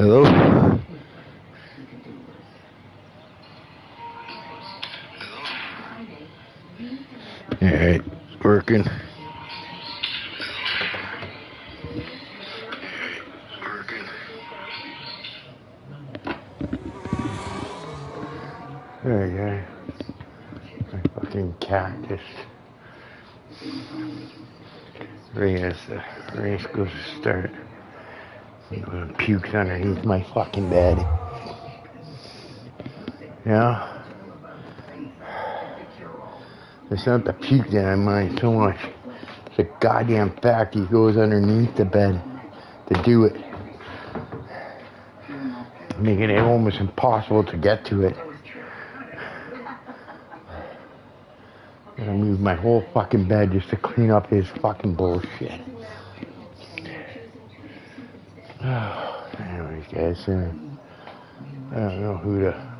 Hello? Alright, working. There you go. My fucking cat just as the race goes to start. Pukes underneath my fucking bed. Yeah? It's not the puke that I mind so much. It's the goddamn fact he goes underneath the bed to do it. Making it almost impossible to get to it. I move my whole fucking bed just to clean up his fucking bullshit. Anyways, guys, I don't know who to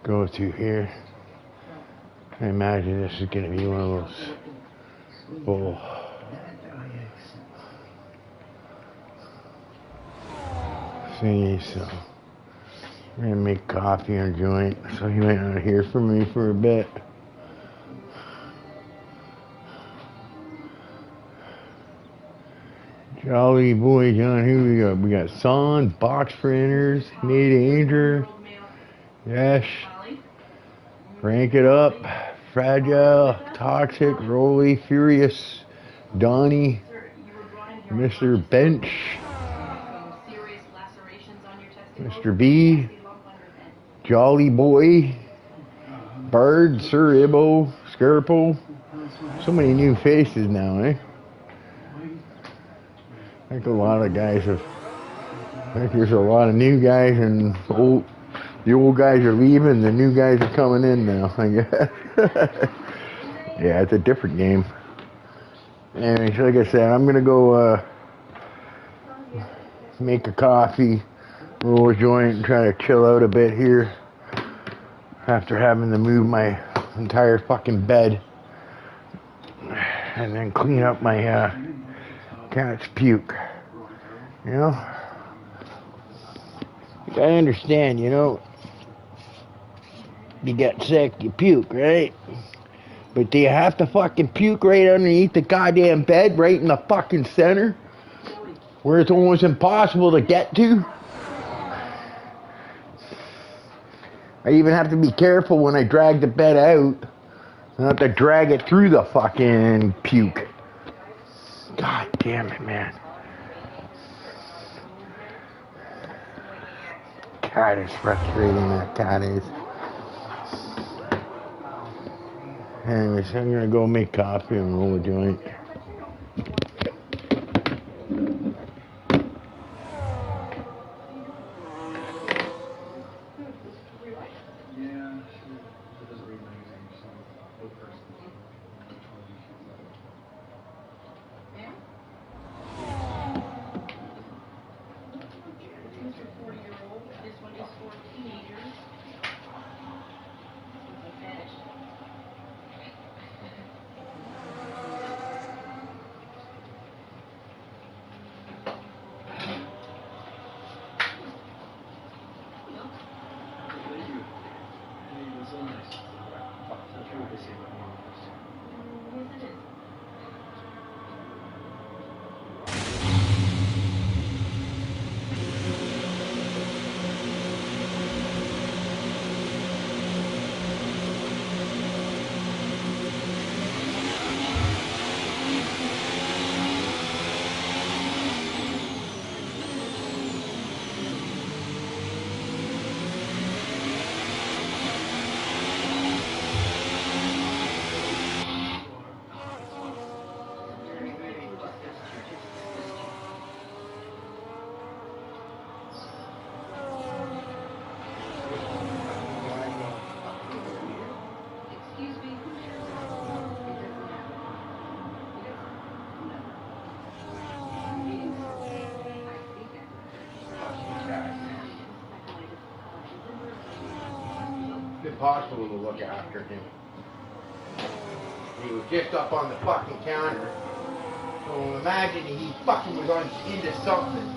go to here. I imagine this is going to be one of those full thingies, so I'm going to make coffee and a joint, so you might not hear from me for a bit. Jolly boy John, who we got? We got Son, Box Printers, Nate Anger, Yes, Rank It Up, Fragile, Toxic, Rolly, Furious, Donnie, Mr. Bench, Mr. B, Jolly Boy, Bird, Sir Ibbo, Skirple. So many new faces now, eh? I think a lot of guys have. I think there's a lot of new guys, and the old guys are leaving. The new guys are coming in now, I guess. Yeah, it's a different game. Anyways, like I said, I'm gonna go make a coffee, roll a joint, and try to chill out a bit here after having to move my entire fucking bed, and then clean up my cat's puke. You know? I understand, you know? You get sick, you puke, right? But do you have to fucking puke right underneath the goddamn bed, right in the fucking center? Where it's almost impossible to get to? I even have to be careful when I drag the bed out. I have to drag it through the fucking puke. God damn it, man. God, it's frustrating, that cat is. Anyways, I'm gonna go make coffee and roll a joint. Impossible to look after him. He was just up on the fucking counter. So imagine he fucking was on into something.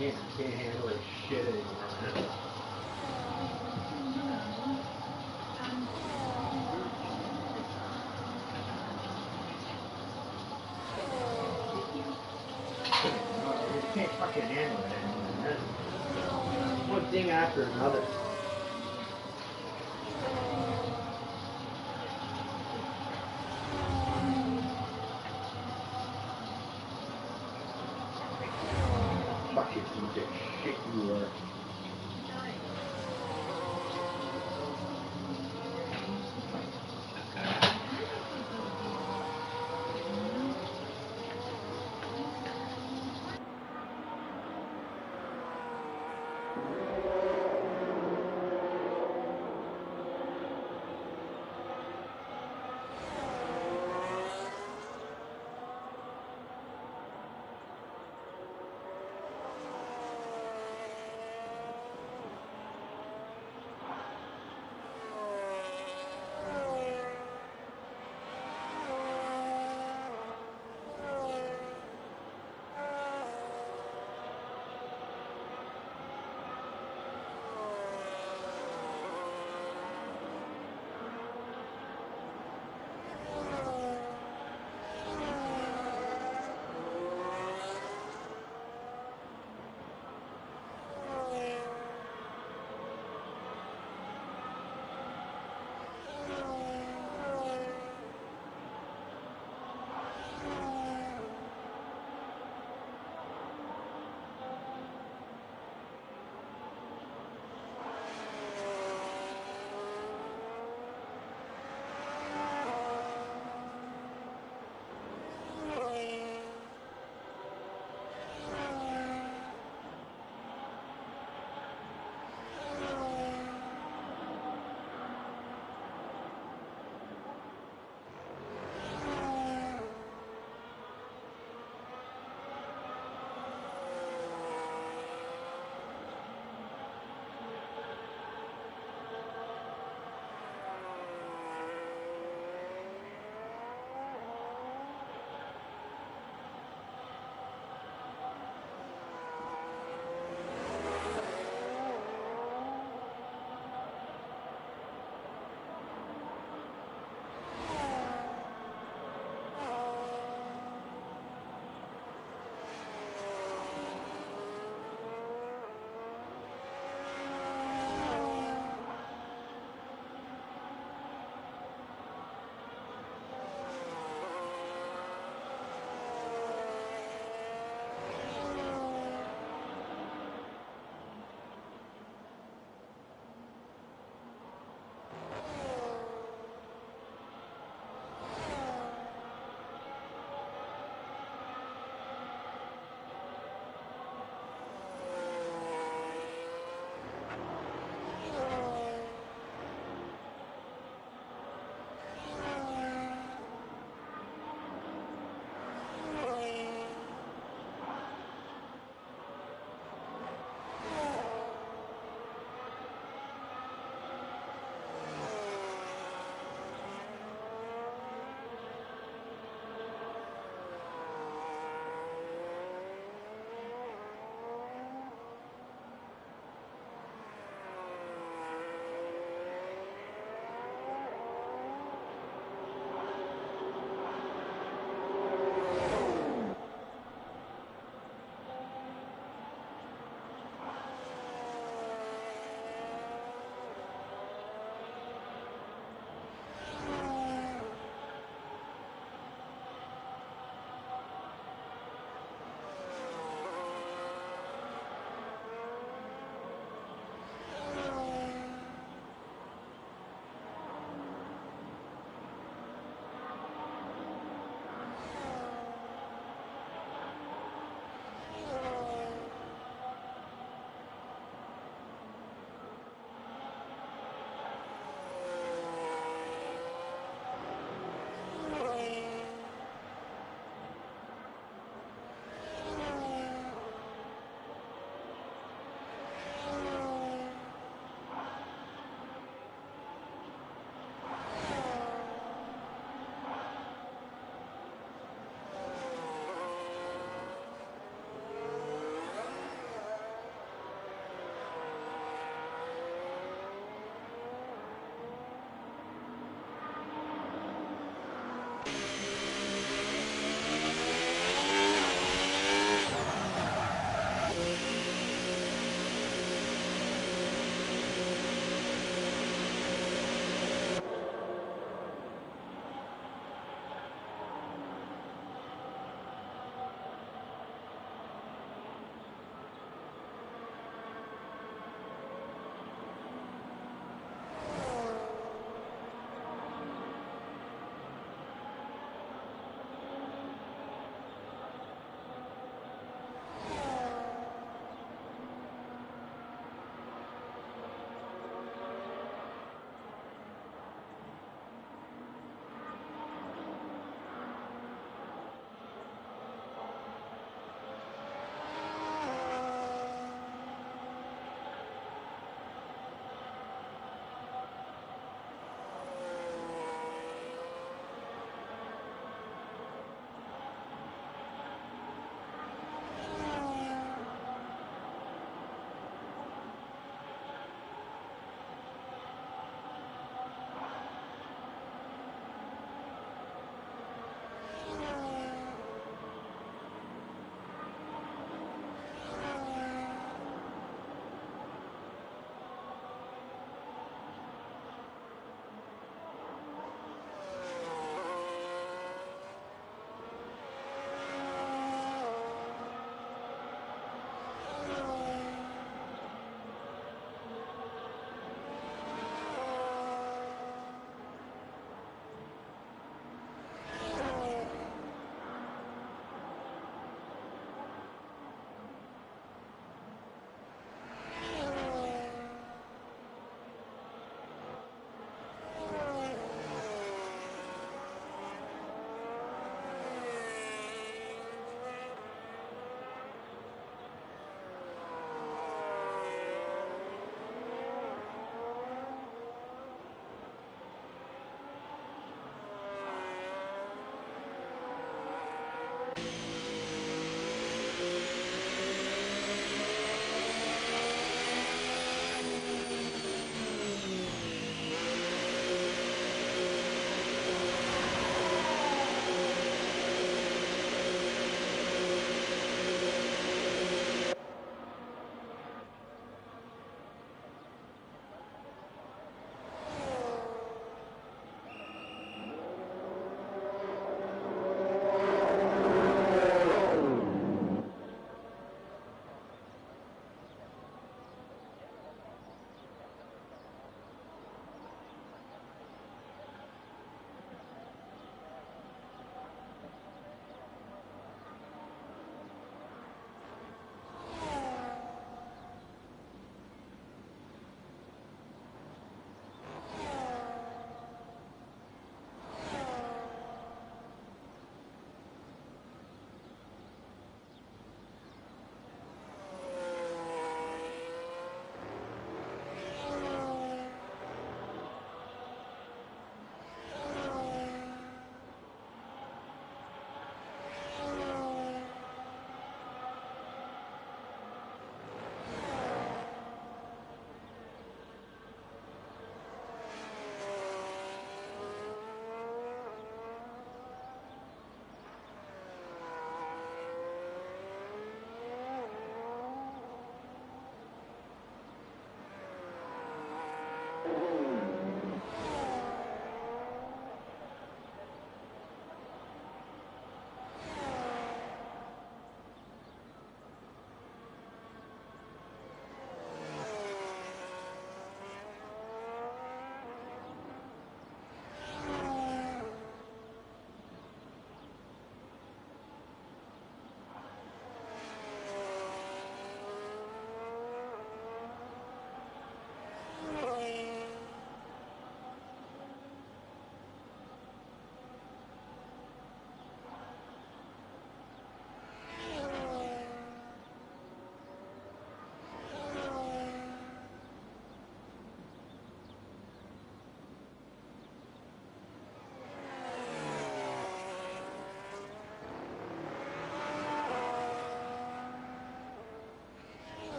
Can't handle this shit anymore, man. You can't fucking handle it anymore, man. One thing after another. Fuck you, piece of shit you are.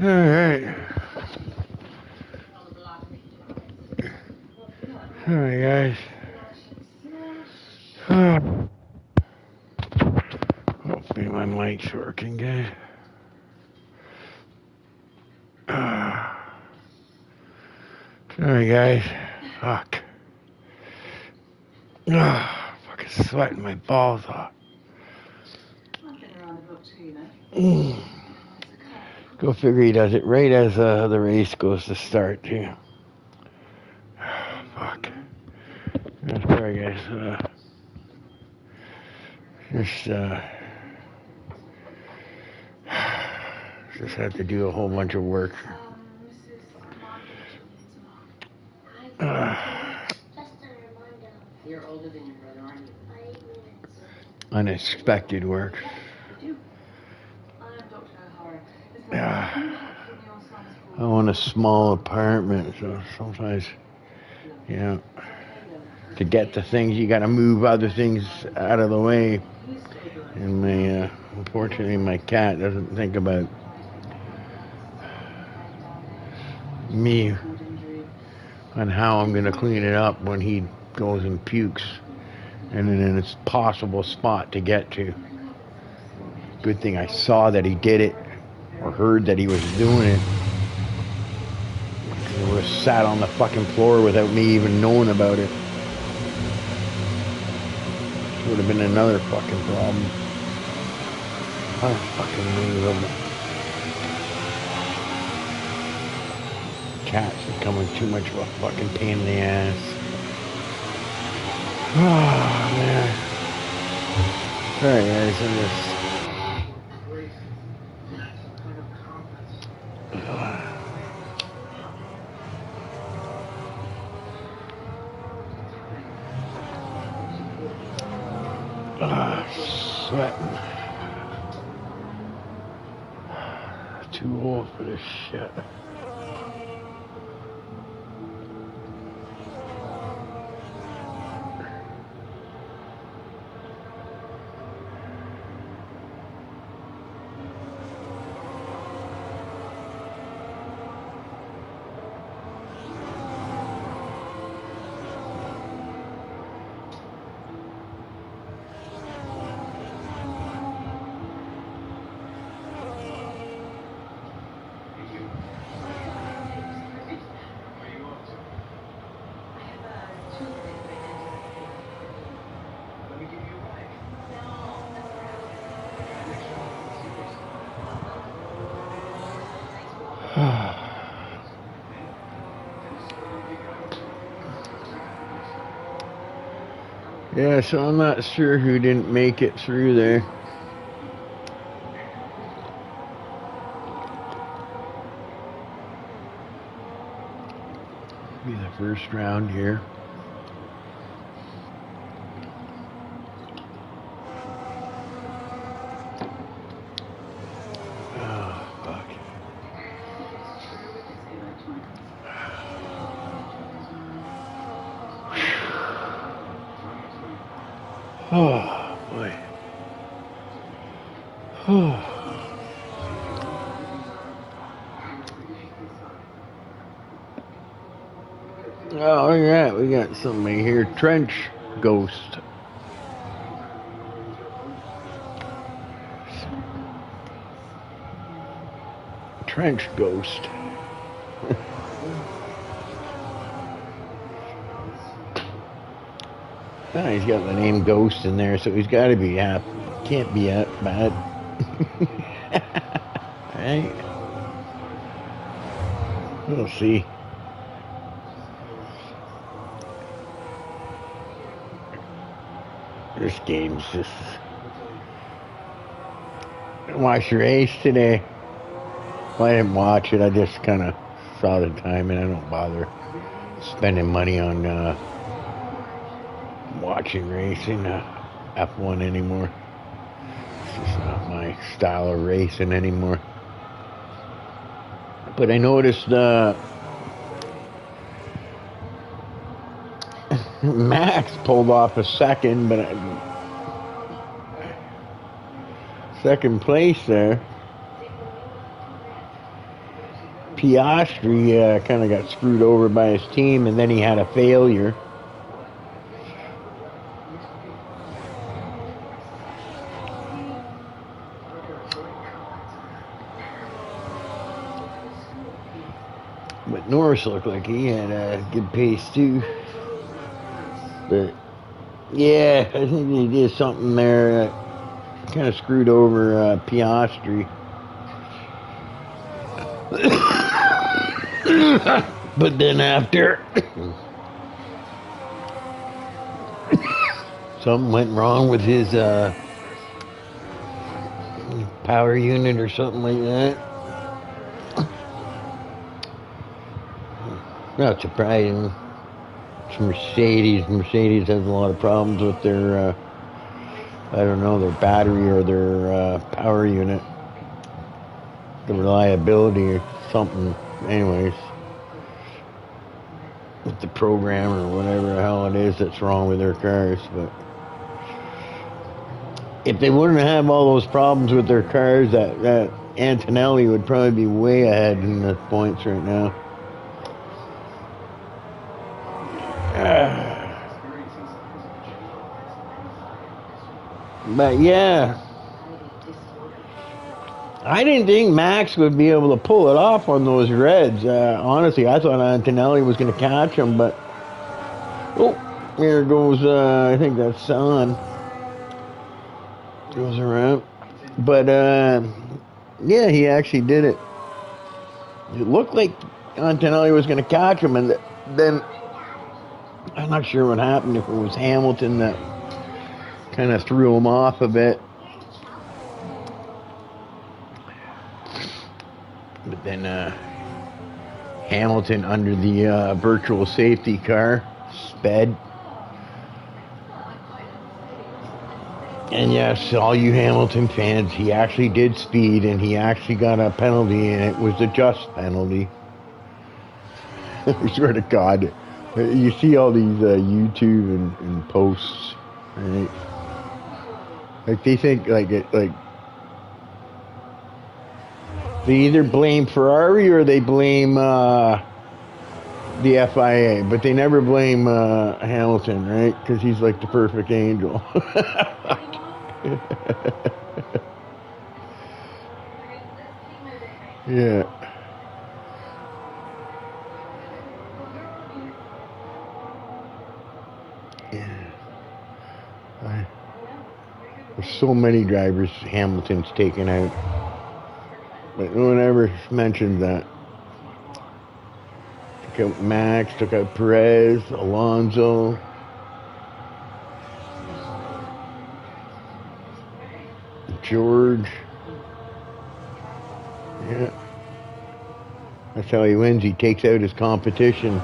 Alright. Alright, guys. Hopefully my mic's working good. Alright, guys. Fuck. Fucking sweating my balls off. Go figure he does it right as the race goes to start, too. Fuck. Sorry, guys. Just had to do a whole bunch of work. You're older than your brother, aren't you? Unexpected work. I own a small apartment, so sometimes, you know, to get the things, you gotta move other things out of the way. And unfortunately, my cat doesn't think about me on how I'm gonna clean it up when he goes and pukes, and in its possible spot to get to. Good thing I saw that he did it, or heard that he was doing it. He would have sat on the fucking floor without me even knowing about it. Would have been another fucking problem. Unfucking cats are becoming too much of a fucking pain in the ass. Oh, man. Alright, guys, I'm just... sweating. Too old for this shit. Yeah, so I'm not sure who didn't make it through there. Be the first round here. Oh, boy. Oh. Oh, yeah, we got somebody here. Trench Ghost. Trench Ghost. Oh, he's got the name Ghost in there, so he's got to be happy. Can't be that bad. Right? We'll see. This game's just... I watched the race today. Well, I didn't watch it. I just kind of saw the time, and I don't bother spending money on watching racing F1 anymore. It's just not my style of racing anymore. But I noticed Max pulled off a second, but second place there. Piastri kind of got screwed over by his team, and then he had a failure. But Norris looked like he had a good pace too. But yeah, I think he did something there that kind of screwed over Piastri. But then after something went wrong with his power unit or something like that. Not surprising. It's Mercedes. Mercedes has a lot of problems with their, I don't know, their battery or their power unit. The reliability or something. Anyways. With the program or whatever the hell it is that's wrong with their cars. But if they wouldn't have all those problems with their cars, that Antonelli would probably be way ahead in the points right now. But yeah, I didn't think Max would be able to pull it off on those reds. Honestly, I thought Antonelli was going to catch him, but oh, here goes, I think that's Son. Goes around. But yeah, he actually did it. It looked like Antonelli was going to catch him, and then I'm not sure what happened, if it was Hamilton that kind of threw him off a bit. But then Hamilton, under the virtual safety car, sped. And yes, all you Hamilton fans, he actually did speed, and he actually got a penalty, and it was a just penalty. I swear to God. You see all these YouTube and posts, right? Like they think like they either blame Ferrari or they blame the FIA, but they never blame Hamilton, right? Because he's like the perfect angel. Yeah. There's so many drivers Hamilton's taken out, but no one ever mentioned that. Took out Max, took out Perez, Alonso. George. Yeah. That's how he wins. He takes out his competition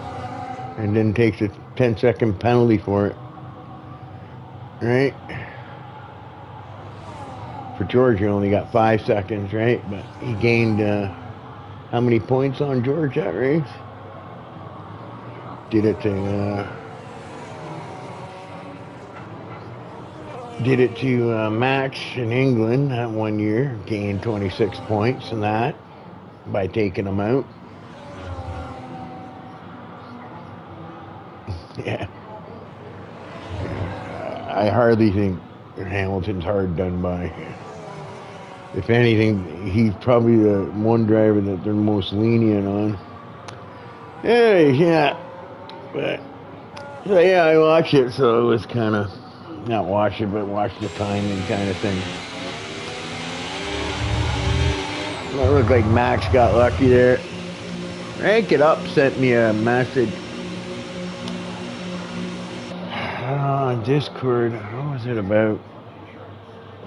and then takes a 10-second penalty for it. Right? For George, he only got 5 seconds, right? But he gained how many points on George that race? Did it to Max in England that 1 year, gained 26 points in that by taking him out. Yeah. I hardly think Hamilton's hard done by. If anything, he's probably the one driver that they're most lenient on. Anyways, yeah. But, so yeah, I watched it, so it was kind of, not watch it, but watch the timing kind of thing. It looked like Max got lucky there. Rank It Up sent me a message on Discord. What was it about?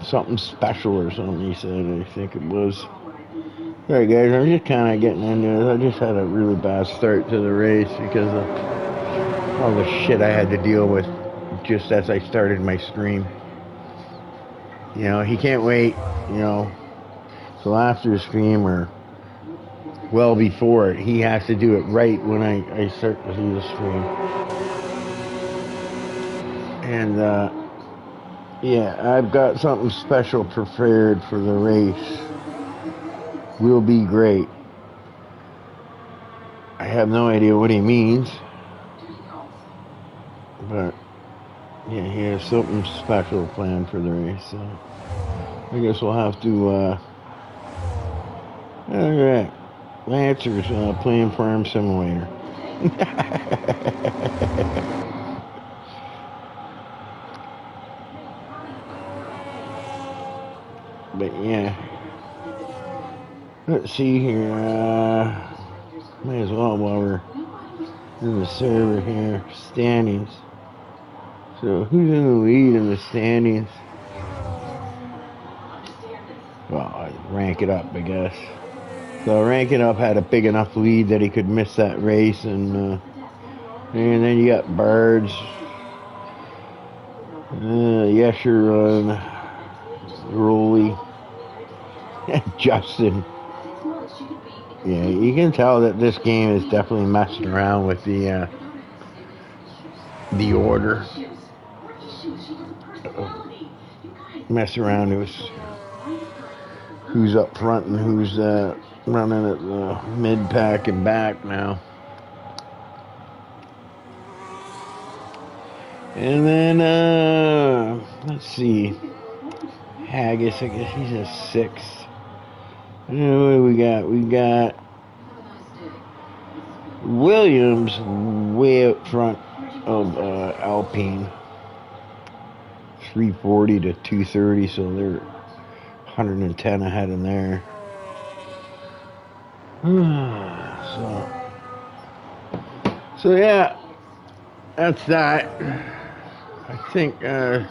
Something special or something, he said. I think it was. Alright guys, I'm just kind of getting into this. I just had a really bad start to the race because of all the shit I had to deal with just as I started my stream. You know, he can't wait, you know, till after the stream or well before it. He has to do it right when I start to do the stream. And yeah, I've got something special prepared for the race. Will be great. I have no idea what he means, but yeah, he has something special planned for the race. So I guess we'll have to. All right, Lancers playing Farm Simulator. But yeah, let's see here. Might as well while we're in the server here. Standings. So who's in the lead in the standings? Well, I rank it up, I guess. So Rank It Up had a big enough lead that he could miss that race, and then you got Birds, Yesher, Rolly, Justin. Yeah, you can tell that this game is definitely messing around with the order. Mess around with who's up front and who's running at the mid pack and back now. And then let's see, Haggis, I guess he's a 6th. What do we got? We got Williams way up front of Alpine, 340 to 230, so they're 110 ahead in there. So yeah, that's that. I think so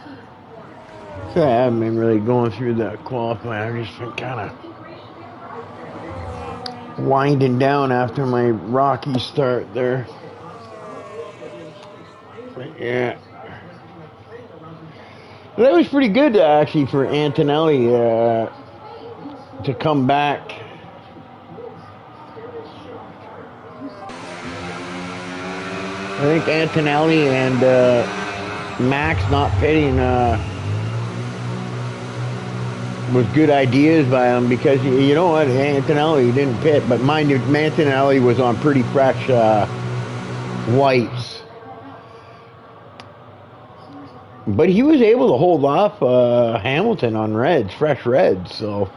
I haven't been really going through that qualifying. I've just been kind of winding down after my rocky start there. But yeah, well, that was pretty good actually for Antonelli to come back. I think Antonelli and Max not pitting was good ideas by him, because you know what, Antonelli didn't pit, but mind you, Antonelli was on pretty fresh whites, but he was able to hold off Hamilton on reds, fresh reds, so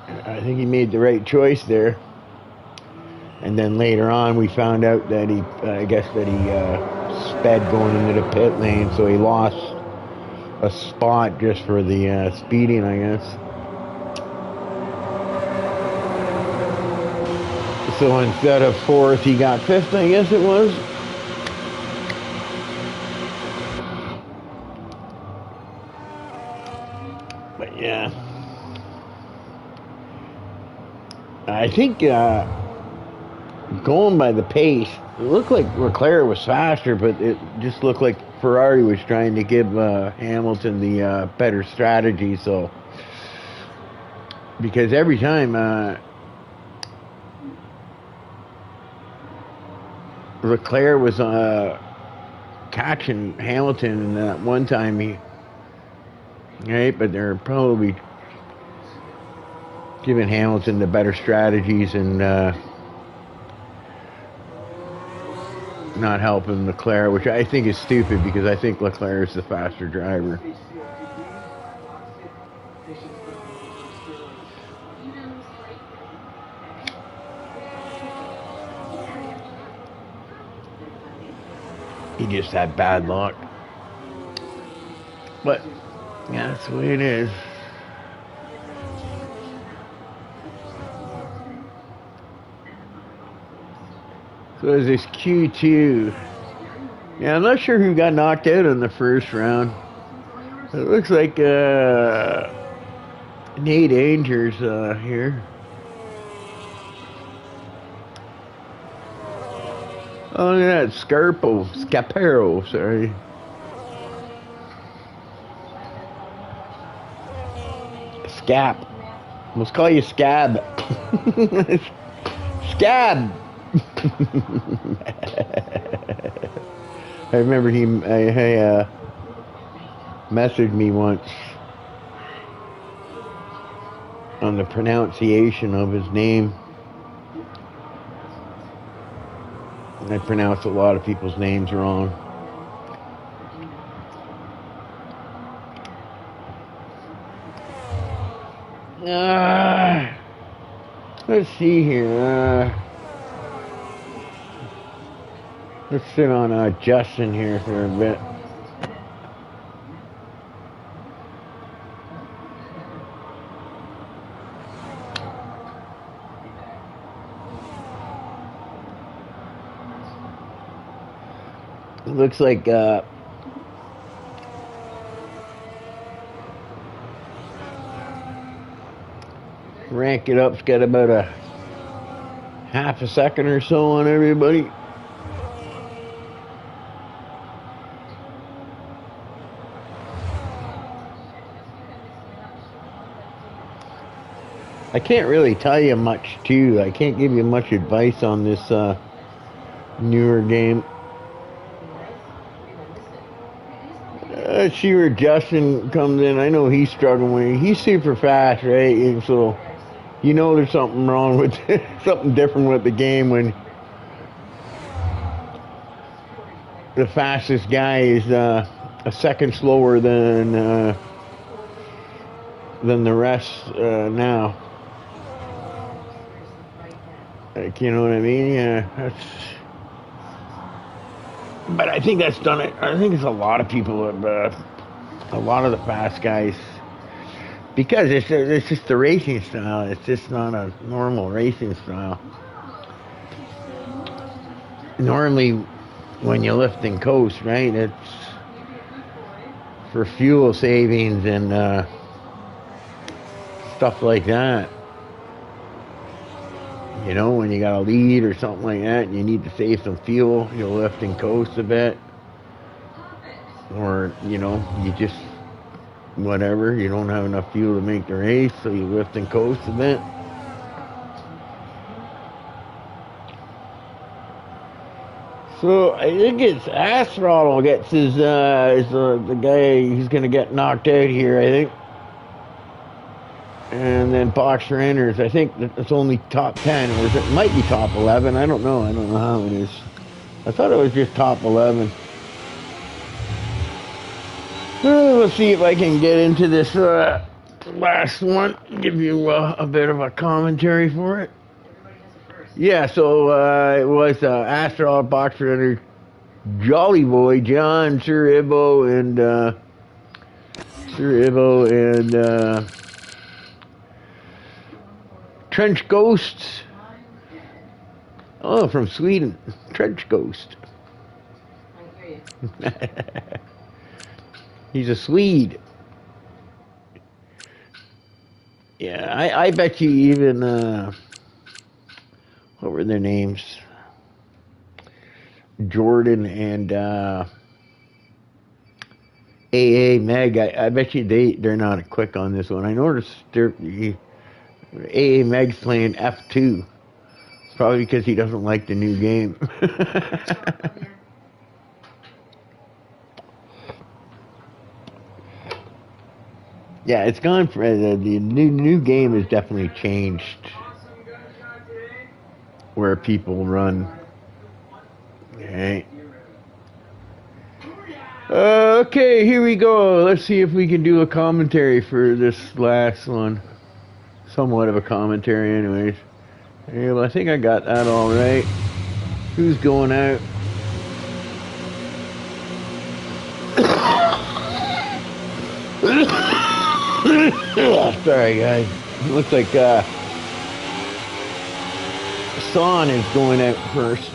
I think he made the right choice there. And then later on, we found out that he sped going into the pit lane, so he lost a spot just for the speeding, I guess. So instead of 4th, he got 5th, I guess it was. But yeah, I think going by the pace, it looked like Leclerc was faster, but it just looked like Ferrari was trying to give Hamilton the better strategy. So, because every time Leclerc was catching Hamilton, and that one time but they're probably giving Hamilton the better strategies and not helping Leclerc, which I think is stupid, because I think Leclerc is the faster driver. He just had bad luck. But yeah, that's the way it is. So there's this Q2. Yeah, I'm not sure who got knocked out in the first round. It looks like Nate Angers here. Oh, look at that, Scaparo, sorry. Scap. Let's call you Scab. Scab. I remember he messaged me once on the pronunciation of his name. I pronounce a lot of people's names wrong. Let's see here. Let's sit on Justin here for a bit. It looks like Rank It Up's got about a half a second or so on everybody. I can't really tell you much too. I can't give you much advice on this newer game. See where Justin comes in. I know he's struggling. He's super fast, right? And so you know there's something wrong with something different with the game when the fastest guy is a second slower than the rest now. Like, you know what I mean? Yeah, that's. But I think that's done it. I think it's a lot of people, a lot of the fast guys, because it's just the racing style. It's just not a normal racing style. Normally, when you lift and coast, right? It's for fuel savings and stuff like that. You know, when you got a lead or something like that and you need to save some fuel, you'll lift and coast a bit. Or, you know, you just, whatever, you don't have enough fuel to make the race, so you lift and coast a bit. So I think it's Astral gets is the guy who's going to get knocked out here, I think. And then Boxer enters. I think it's only top 10, or it might be top 11. I don't know. I don't know how it is. I thought it was just top 11. Let's see if I can get into this last one. Give you a bit of a commentary for it. Yeah, so it was Astral, Boxer enter, Jolly Boy, John, Sir Ibo, and Trench Ghosts. Oh, from Sweden. Trench Ghost. I hear you. He's a Swede. Yeah, I bet you even, what were their names? Jordan and AA Meg. I bet you they're not quick on this one. I noticed AA Meg's playing F2. Probably because he doesn't like the new game. Yeah, it's gone for the new game has definitely changed where people run. Okay. Okay, here we go. Let's see if we can do a commentary for this last one. Somewhat of a commentary, anyways. Yeah, well, I think I got that all right. Who's going out? Sorry, guys. Looks like Son is going out first.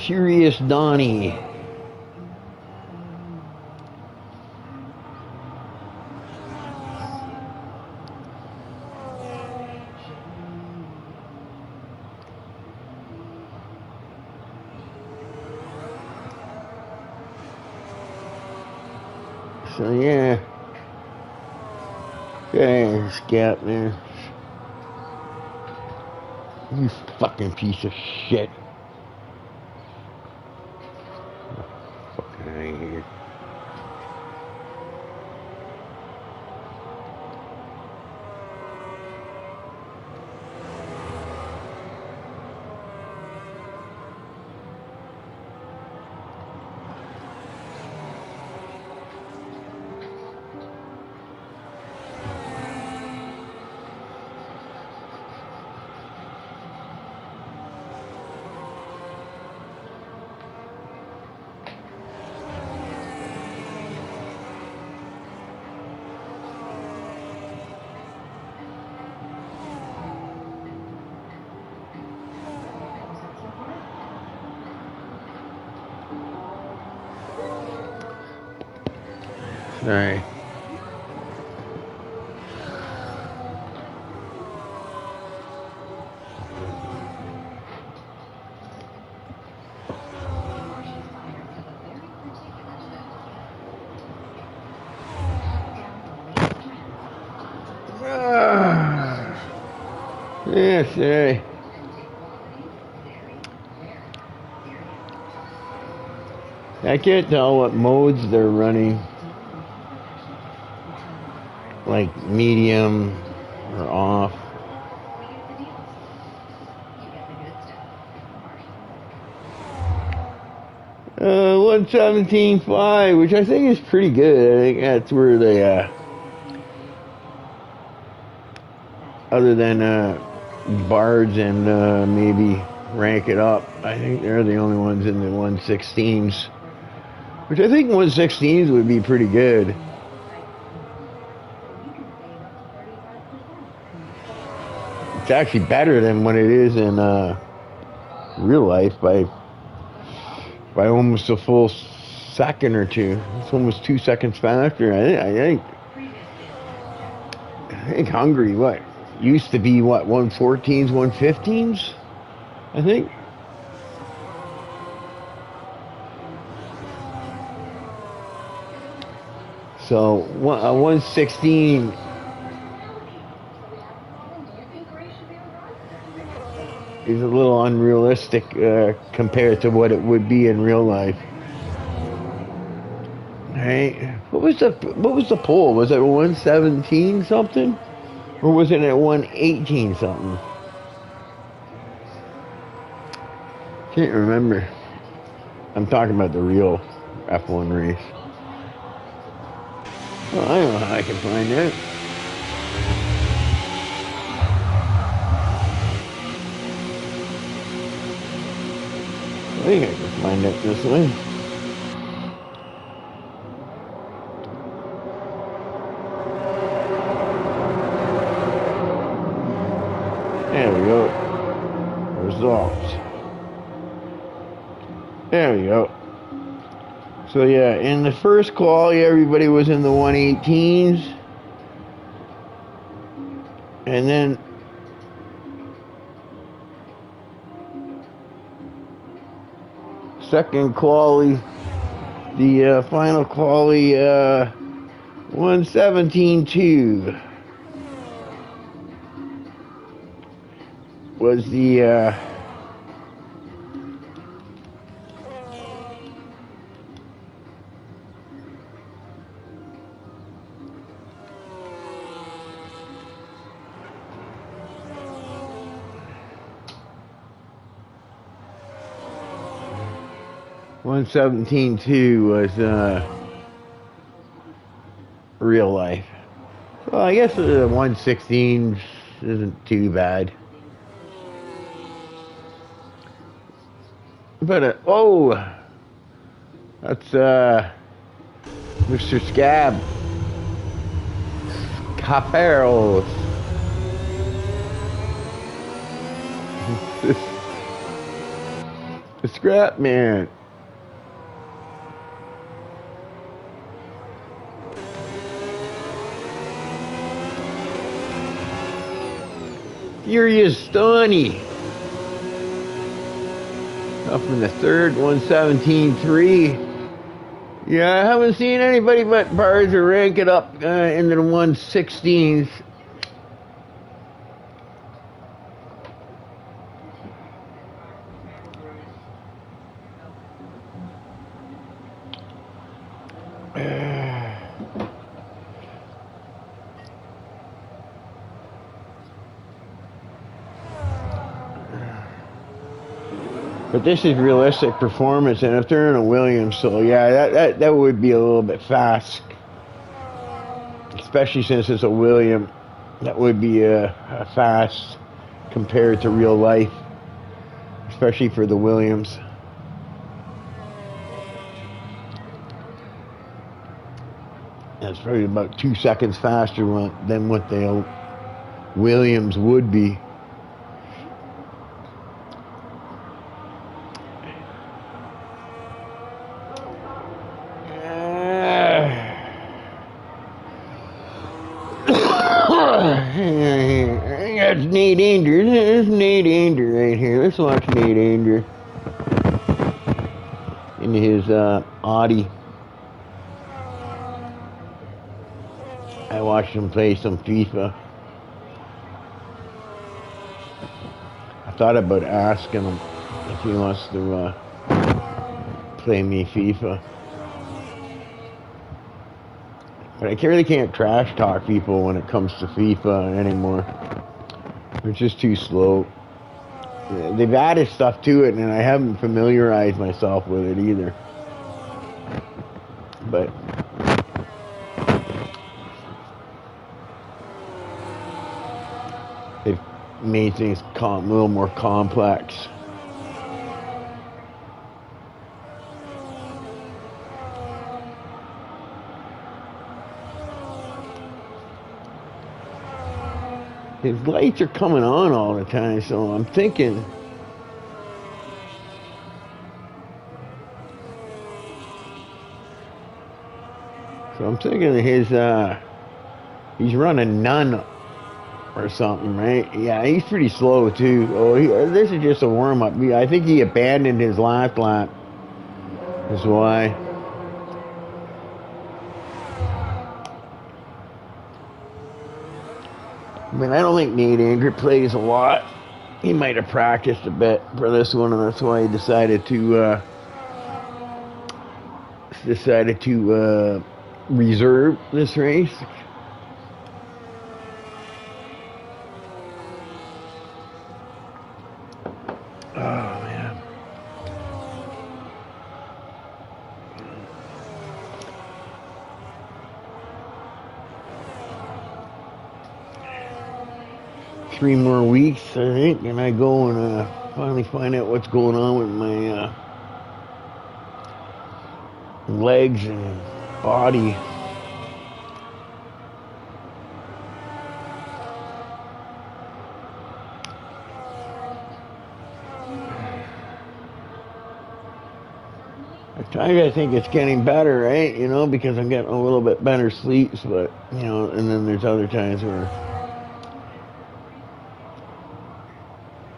Furious Donnie. So yeah. Okay, Scout man. You fucking piece of shit. Fucking out of here. Sorry. Yeah, sorry. I can't tell what modes they're running. Like medium or off. 117.5, which I think is pretty good. I think that's where they, other than Bards and maybe Rank It Up, I think they're the only ones in the 116s. Which I think 116s would be pretty good. It's actually better than what it is in real life by almost a full second or two. It's almost 2 seconds faster. I think Hungary, what, used to be, what, 114s, 115s? I think. So, 116 is a little unrealistic compared to what it would be in real life. Right? What was the poll? Was it 117 something? Or was it at 118 something? Can't remember. I'm talking about the real F1 race. Well, I don't know how I can find that. I think I can find it this way. There we go. Results. There we go. So yeah, in the first quali, everybody was in the 118s. And then second quali, the final quali, 117.2 was the 117.2 was real life. Well, I guess the 116 isn't too bad. But oh, that's Mr. Scab Caperos. Scrap man. Furious Stony. Up in the third, 117.3. Yeah, I haven't seen anybody but Bards or rank it up into the 116s. But this is realistic performance, and if they're in a Williams, so yeah, that would be a little bit fast. Especially since it's a William, that would be a fast compared to real life, especially for the Williams. That's probably about 2 seconds faster than what the Williams would be. That's Nate Anger. There's Nate Anger right here. Let's watch Nate Anger in his Audi. I watched him play some FIFA. I thought about asking him if he wants to play me FIFA. But I really can't trash talk people when it comes to FIFA anymore. It's just too slow. They've added stuff to it, and I haven't familiarized myself with it either. But they've made things a little more complex. His lights are coming on all the time, so I'm thinking he's running none or something, right? Yeah, he's pretty slow too. Oh, this is just a warm up. I think he abandoned his last lap. That's why. I mean, I don't think Nate Anger plays a lot. He might have practiced a bit for this one, and that's why he decided to reserve this race. Oh man. Three more weeks, I think, and I go and finally find out what's going on with my legs and body. I think it's getting better, right? You know, because I'm getting a little bit better sleeps, but, you know, and then there's other times where,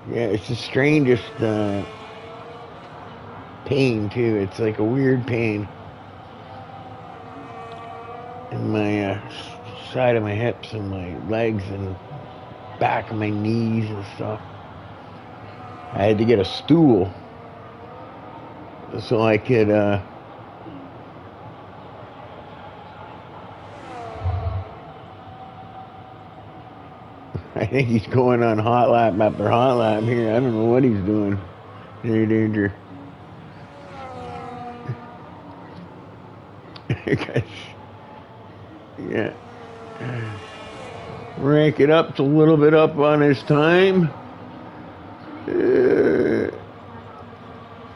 yeah, it's the strangest pain, too. It's like a weird pain in my side of my hips and my legs and back of my knees and stuff. I had to get a stool so I could I think he's going on hot lap after hot lap here. I don't know what he's doing. Any danger. Yeah. Rank it up, it's a little bit up on his time.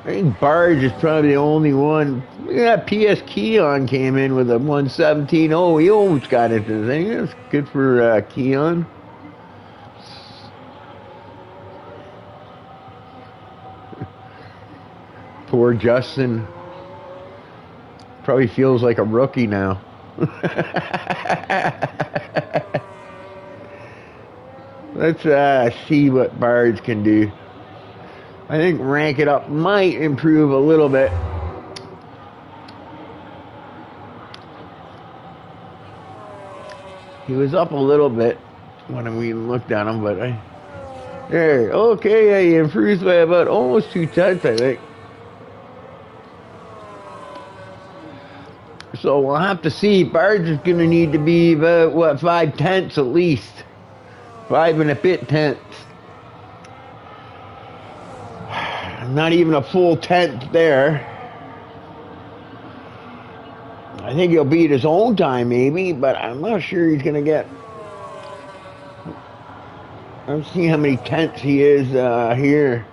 I think Barge is probably the only one. Yeah, PS Keon came in with a 117. Oh, he almost got into the thing. That's good for Keon. Poor Justin probably feels like a rookie now. Let's see what Bards can do. I think Rank It Up might improve a little bit. He was up a little bit when we looked at him, but okay, he improves by about almost 2/10, I think. So we'll have to see. Bards is going to need to be about, 5/10 at least. 5 and a bit tenths. Not even a full tenth there. I think he'll beat his own time maybe, but I'm not sure he's going to get... I'm seeing how many tenths he is here.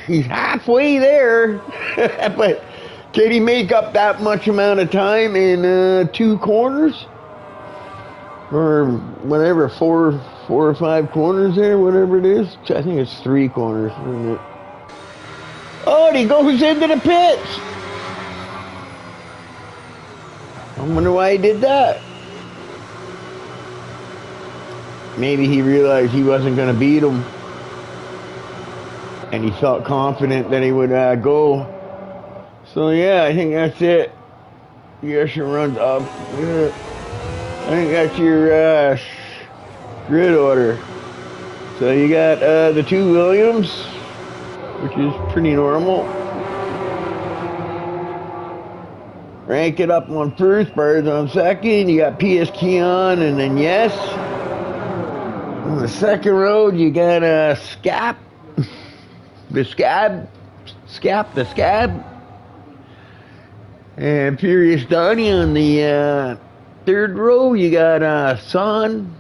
He's halfway there. But can he make up that much amount of time in 2 corners? Or whatever, four or 5 corners there, whatever it is. I think it's 3 corners, isn't it? Oh, and he goes into the pits. I wonder why he did that. Maybe he realized he wasn't going to beat him. And he felt confident that he would go. So yeah, I think that's it. Yesha runs up. Yeah. I think that's your grid order. So you got the 2 Williams, which is pretty normal. Rank It Up on first, Birds on second. You got PS Keon and then Yes. On the second road, you got Scap. The Scab. And Furious Donnie on the third row. You got Son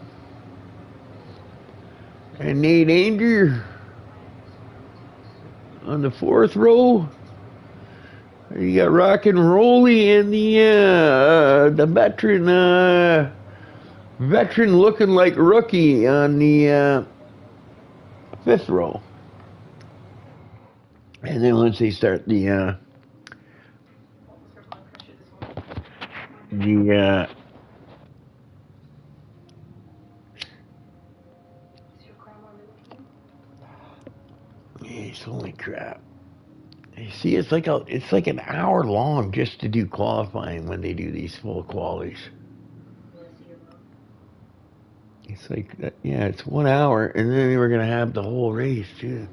and Nate Anger on the 4th row. You got Rock and Rolly and the veteran looking like rookie on the 5th row. And then once they start the holy crap. You see, it's like an hour long just to do qualifying when they do these full qualies. It's like, yeah, it's 1 hour, and then we're going to have the whole race, too.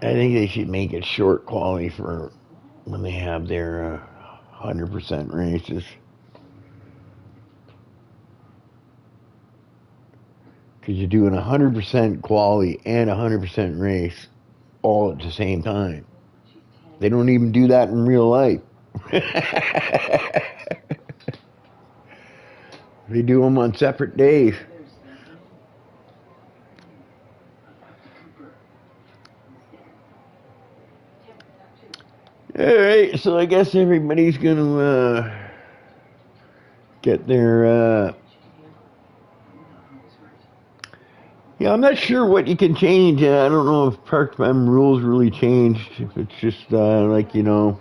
I think they should make it short quality for when they have their 100% races. Because you're doing 100% quality and 100% race all at the same time. They don't even do that in real life. They do them on separate days. All right, so I guess everybody's going to get their... Yeah, I'm not sure what you can change. I don't know if Park FM rules really changed. If it's just like, you're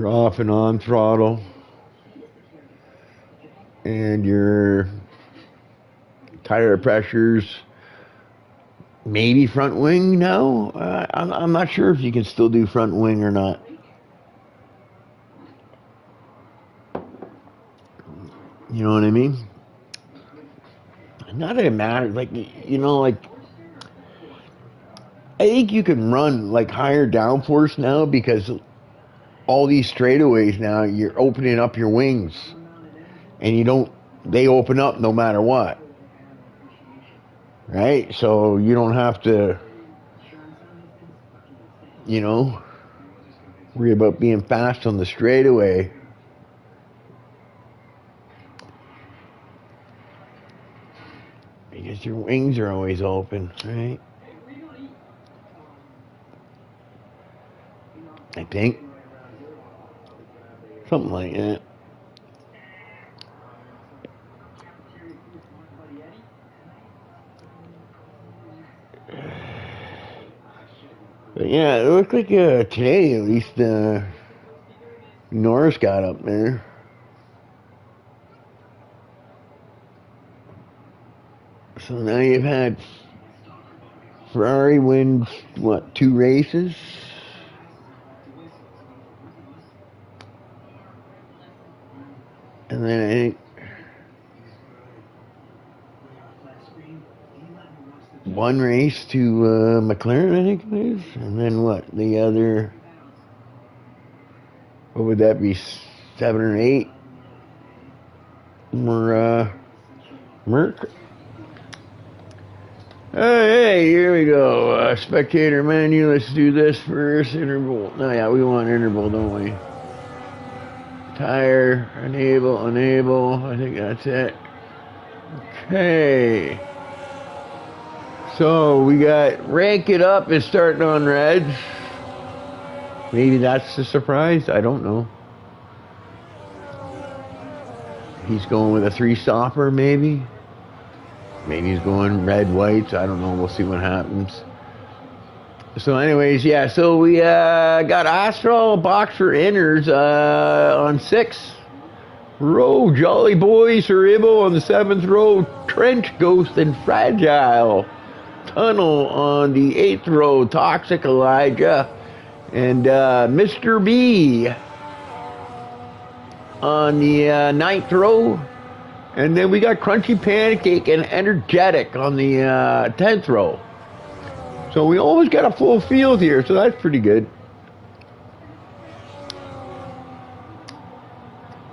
off and on throttle. And your tire pressures, maybe front wing now. I'm not sure if you can still do front wing or not. You know what I mean? Not that it matters. Like, like, I think you can run like higher downforce now because all these straightaways now, you're opening up your wings. And they open up no matter what. Right? So you don't have to, worry about being fast on the straightaway. Because your wings are always open, right? I think. Something like that. But yeah, it looked like today at least Norris got up there. So now you've had Ferrari wins, what, 2 races? And then I think one race to McLaren, I think it is. And then what? The other, what would that be, 7 or 8? More Merc. Hey, here we go. Spectator menu, let's do this first. Interval. No, yeah, we want interval, don't we? Tire, enable. I think that's it. Okay. So we got Rank It Up is starting on reds. Maybe that's the surprise. I don't know. He's going with a 3-stopper, maybe. Maybe he's going red, whites. I don't know. We'll see what happens. So anyways, yeah. So we got Astral box for inners on 6th row. Jolly Boy, Cerebo on the 7th row. Trench Ghost and Fragile. Tunnel on the 8th row. Toxic Elijah. And Mr. B on the 9th row. And then we got Crunchy Pancake and Energetic on the 10th row. So we always got a full field here, so that's pretty good.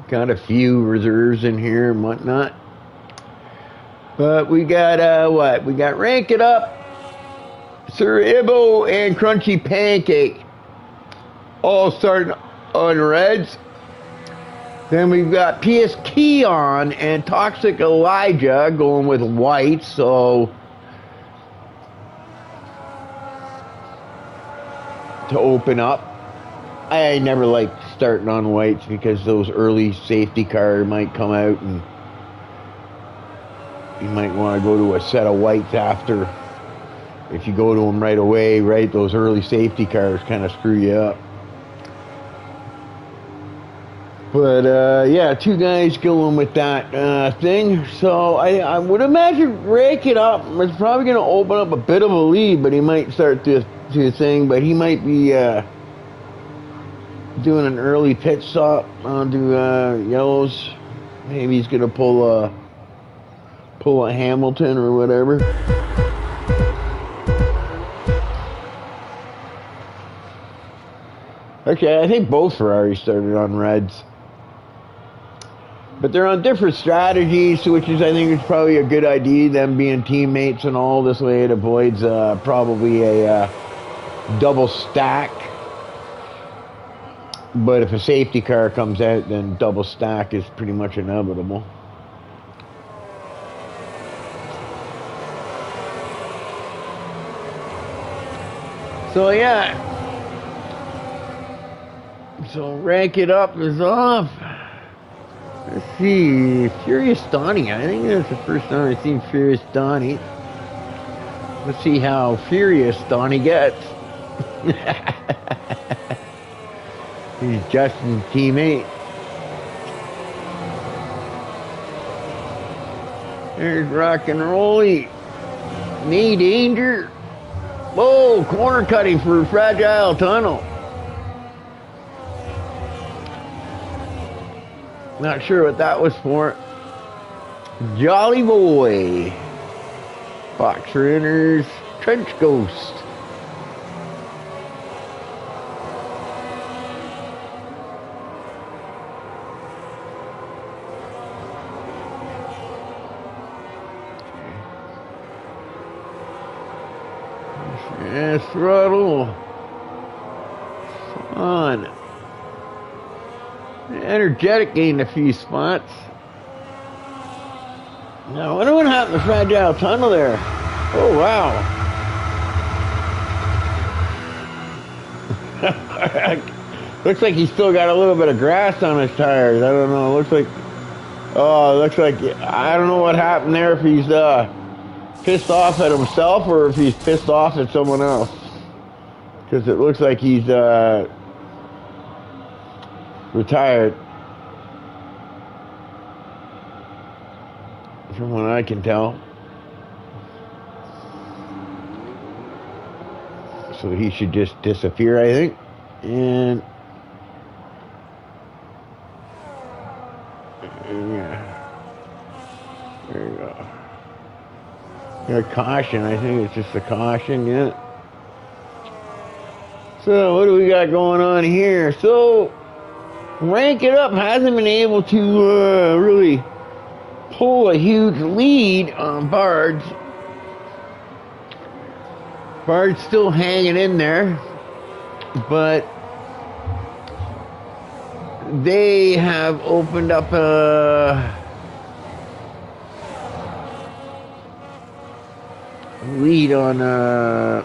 Got a few reserves in here and whatnot. But we got, what? We got Rank It Up, Sir Ibo, and Crunchy Pancake. All starting on reds. Then we've got PS Keon and Toxic Elijah going with white, so to open up. I never like starting on whites because those early safety cars might come out and you might want to go to a set of whites after. If you go to them right away, right, those early safety cars kind of screw you up. But, yeah, 2 guys going with that thing. So I would imagine Rank It Up is probably going to open up a bit of a lead, but he might start to thing. But he might be doing an early pit stop onto yellows. Maybe he's going to pull a Hamilton or whatever. Okay, I think both Ferraris started on reds. But they're on different strategies, which is, I think, is probably a good idea, them being teammates and all. This way it avoids probably a double stack. But if a safety car comes out, then double stack is pretty much inevitable. So, yeah. So, Rank It Up is off. Let's see, Furious Donnie. I think that's the first time I've seen Furious Donnie. Let's see how furious Donnie gets. He's Justin's teammate. There's Rock and Rolly. Knee danger. Whoa, corner cutting for Fragile Tunnel. Not sure what that was for. Jolly Boy. Boxer Inners. Trench Ghost. Yeah, throttle. On. Energetic gained a few spots. Now, I wonder what happened to Fragile Tunnel there. Oh, wow. Looks like he's still got a little bit of grass on his tires. I don't know. Looks like, I don't know what happened there. If he's pissed off at himself or if he's pissed off at someone else. Because it looks like he's retired. From what I can tell. So he should just disappear, I think. And yeah. There you go. A caution, I think it's just a caution, yeah. So what do we got going on here? So Rank It Up hasn't been able to really pull a huge lead on Bard's. Bard's still hanging in there, but they have opened up a lead on the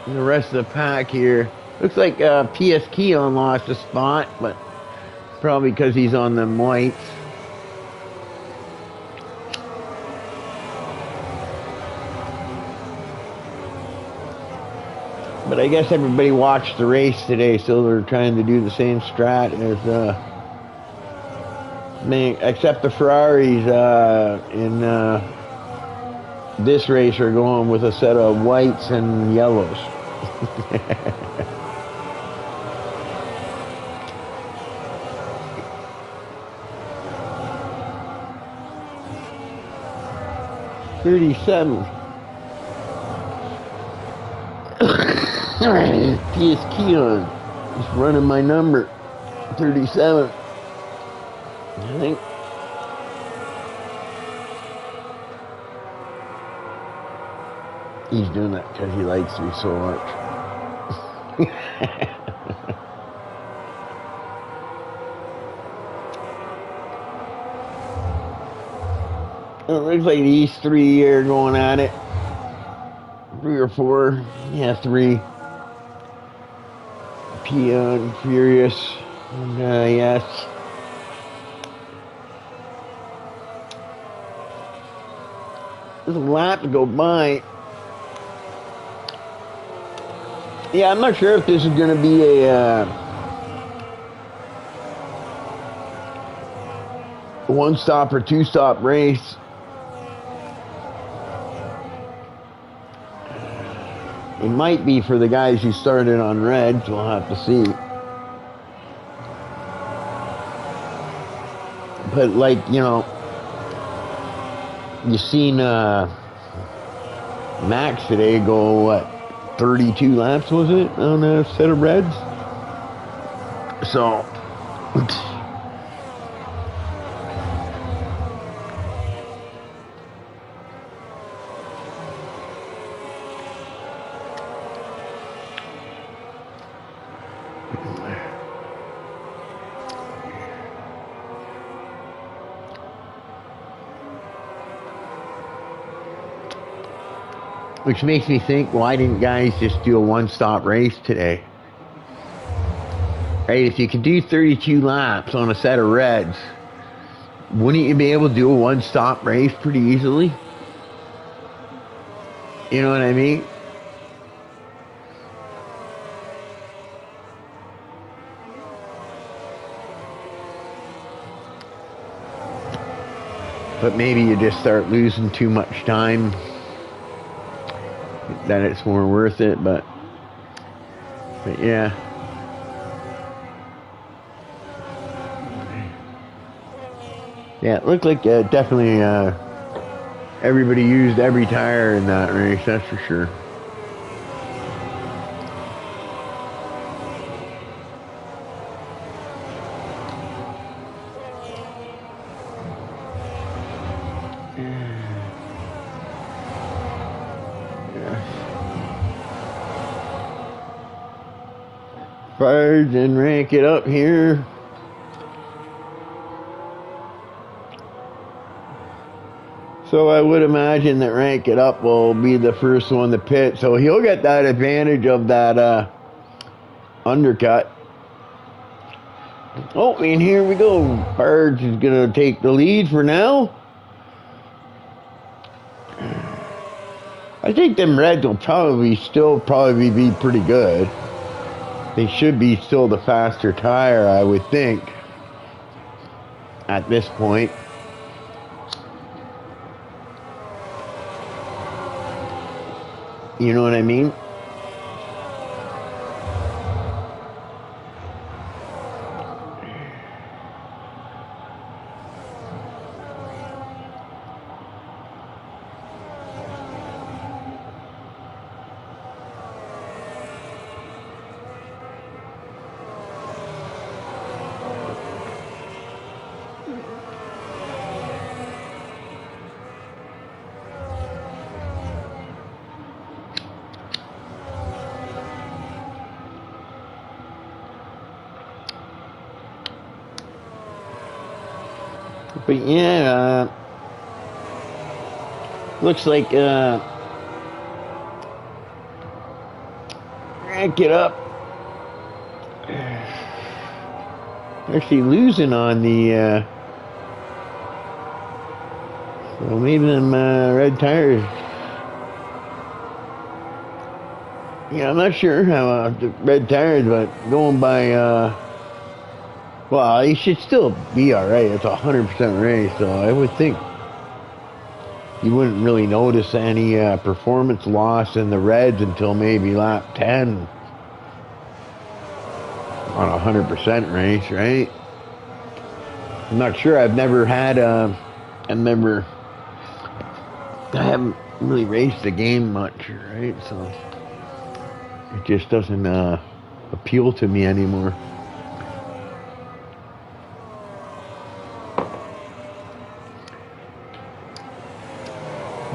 rest of the pack here. Looks like PS Keon lost a spot, but probably because he's on them whites. But I guess everybody watched the race today, so they're trying to do the same strat as except the Ferraris in this race are going with a set of whites and yellows. $37. PS Keon is running my number. 37. I think. He's doing that because he likes me so much. It looks like these three are going at it. 3 or 4. Yeah, 3. Peon, Furious, and yes. There's a lap to go by. Yeah, I'm not sure if this is going to be a one-stop or two-stop race. It might be for the guys who started on reds. We'll have to see. But like, you know, you seen Max today go, what, 32 laps, was it, on a set of reds? So, which makes me think, why didn't guys just do a one-stop race today? Right, if you could do 32 laps on a set of reds, wouldn't you be able to do a one-stop race pretty easily? You know what I mean? But maybe you just start losing too much time, that it's more worth it, but yeah. Yeah, it looked like definitely everybody used every tire in that race, that's for sure. Fires and Rank It Up here. So I would imagine that Rank It Up will be the first one to pit. So he'll get that advantage of that undercut. Oh, and here we go. Barge is going to take the lead for now. I think them Reds will probably be pretty good. They should be still the faster tire, I would think, at this point. You know what I mean? But yeah, looks like Rank It Up actually losing on the so maybe them red tires. Yeah, I'm not sure how the red tires, but going by well, he should still be alright. It's a 100% race, so I would think you wouldn't really notice any performance loss in the Reds until maybe lap 10 on a 100% race, right? I'm not sure. I've never had I haven't really raced the game much, right? So it just doesn't appeal to me anymore.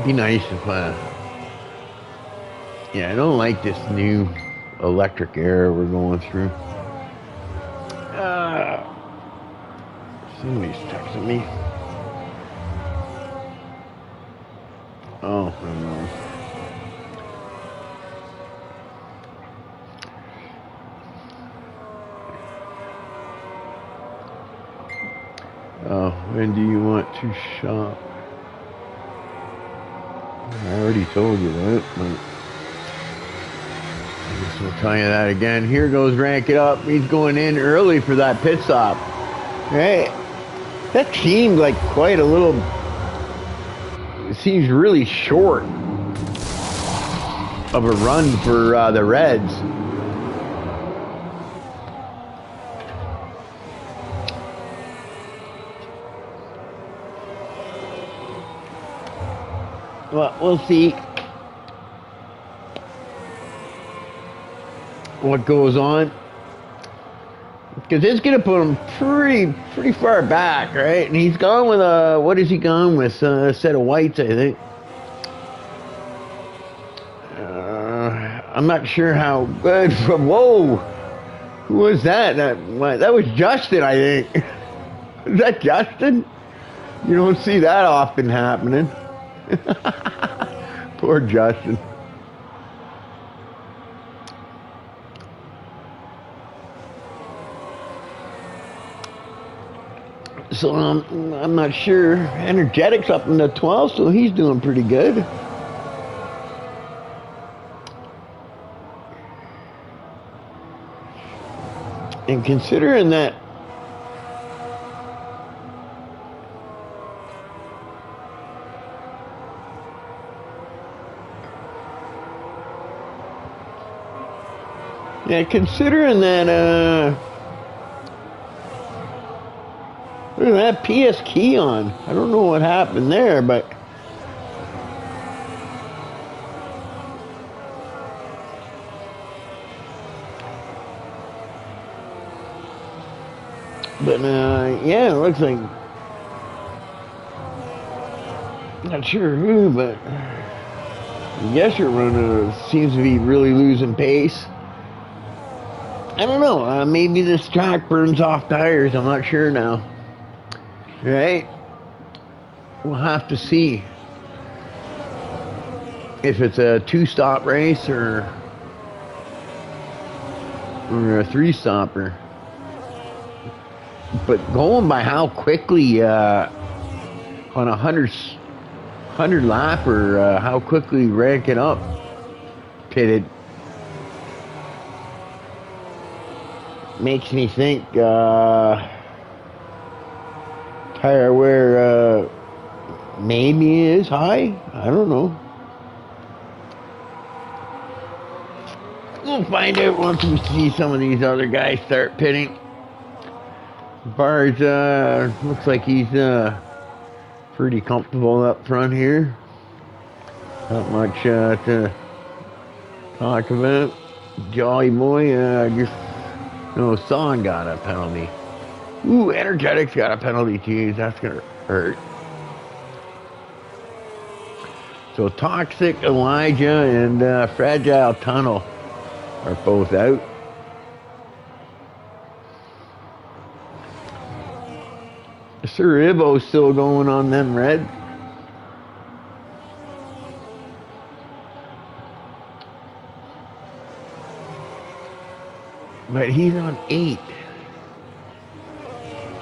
Be nice if yeah, I don't like this new electric era we're going through. Somebody's texting me. Oh, I know. Oh, when do you want to shop? I already told you that, but I guess we'll tell you that again. Here goes Rank It Up. He's going in early for that pit stop. Right? That seemed like quite a little... It seems really short of a run for the Reds. Well, we'll see what goes on, because it's gonna put him pretty far back, right? And he's gone with what is he gone with? A set of whites, I think. I'm not sure how good. Whoa, who was that? That was Justin, I think. Is that Justin? You don't see that often happening. Poor Justin. So I'm not sure. Energetic's up in the 12, so he's doing pretty good. And considering that look at that PS key on. I don't know what happened there, but yeah, it looks like, not sure who, but yes, your runner seems to be really losing pace. I don't know. Maybe this track burns off tires. I'm not sure now. Right? We'll have to see. if it's a 2-stop race or a 3-stopper. But going by how quickly on a 100 lap or how quickly rank it up pitted makes me think tire wear maybe is high. I don't know. We'll find out once we see some of these other guys start pitting. Bars looks like he's pretty comfortable up front here. Not much to talk about. Jolly boy, just no, Son got a penalty. Ooh, Energetics got a penalty too. That's gonna hurt. So Toxic, Elijah, and Fragile Tunnel are both out. Sir Ibo's still going on them red. But he's on 8.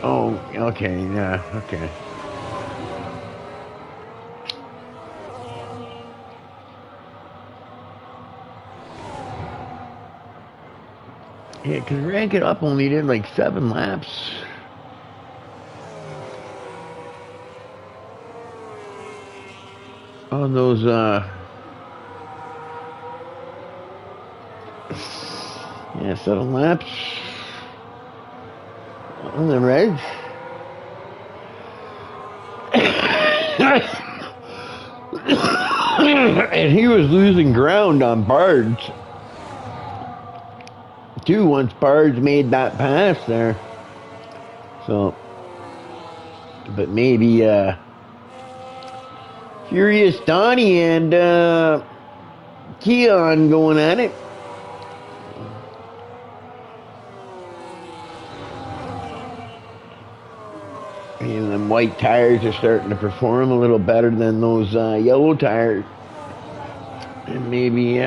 Oh, okay, yeah, okay. Yeah, because Rank It Up only did like 7 laps. On those, yeah, 7 laps on the reds. And he was losing ground on Bards too once Bards made that pass there. So, but maybe Furious Donnie and Keon going at it. And them white tires are starting to perform a little better than those yellow tires. And maybe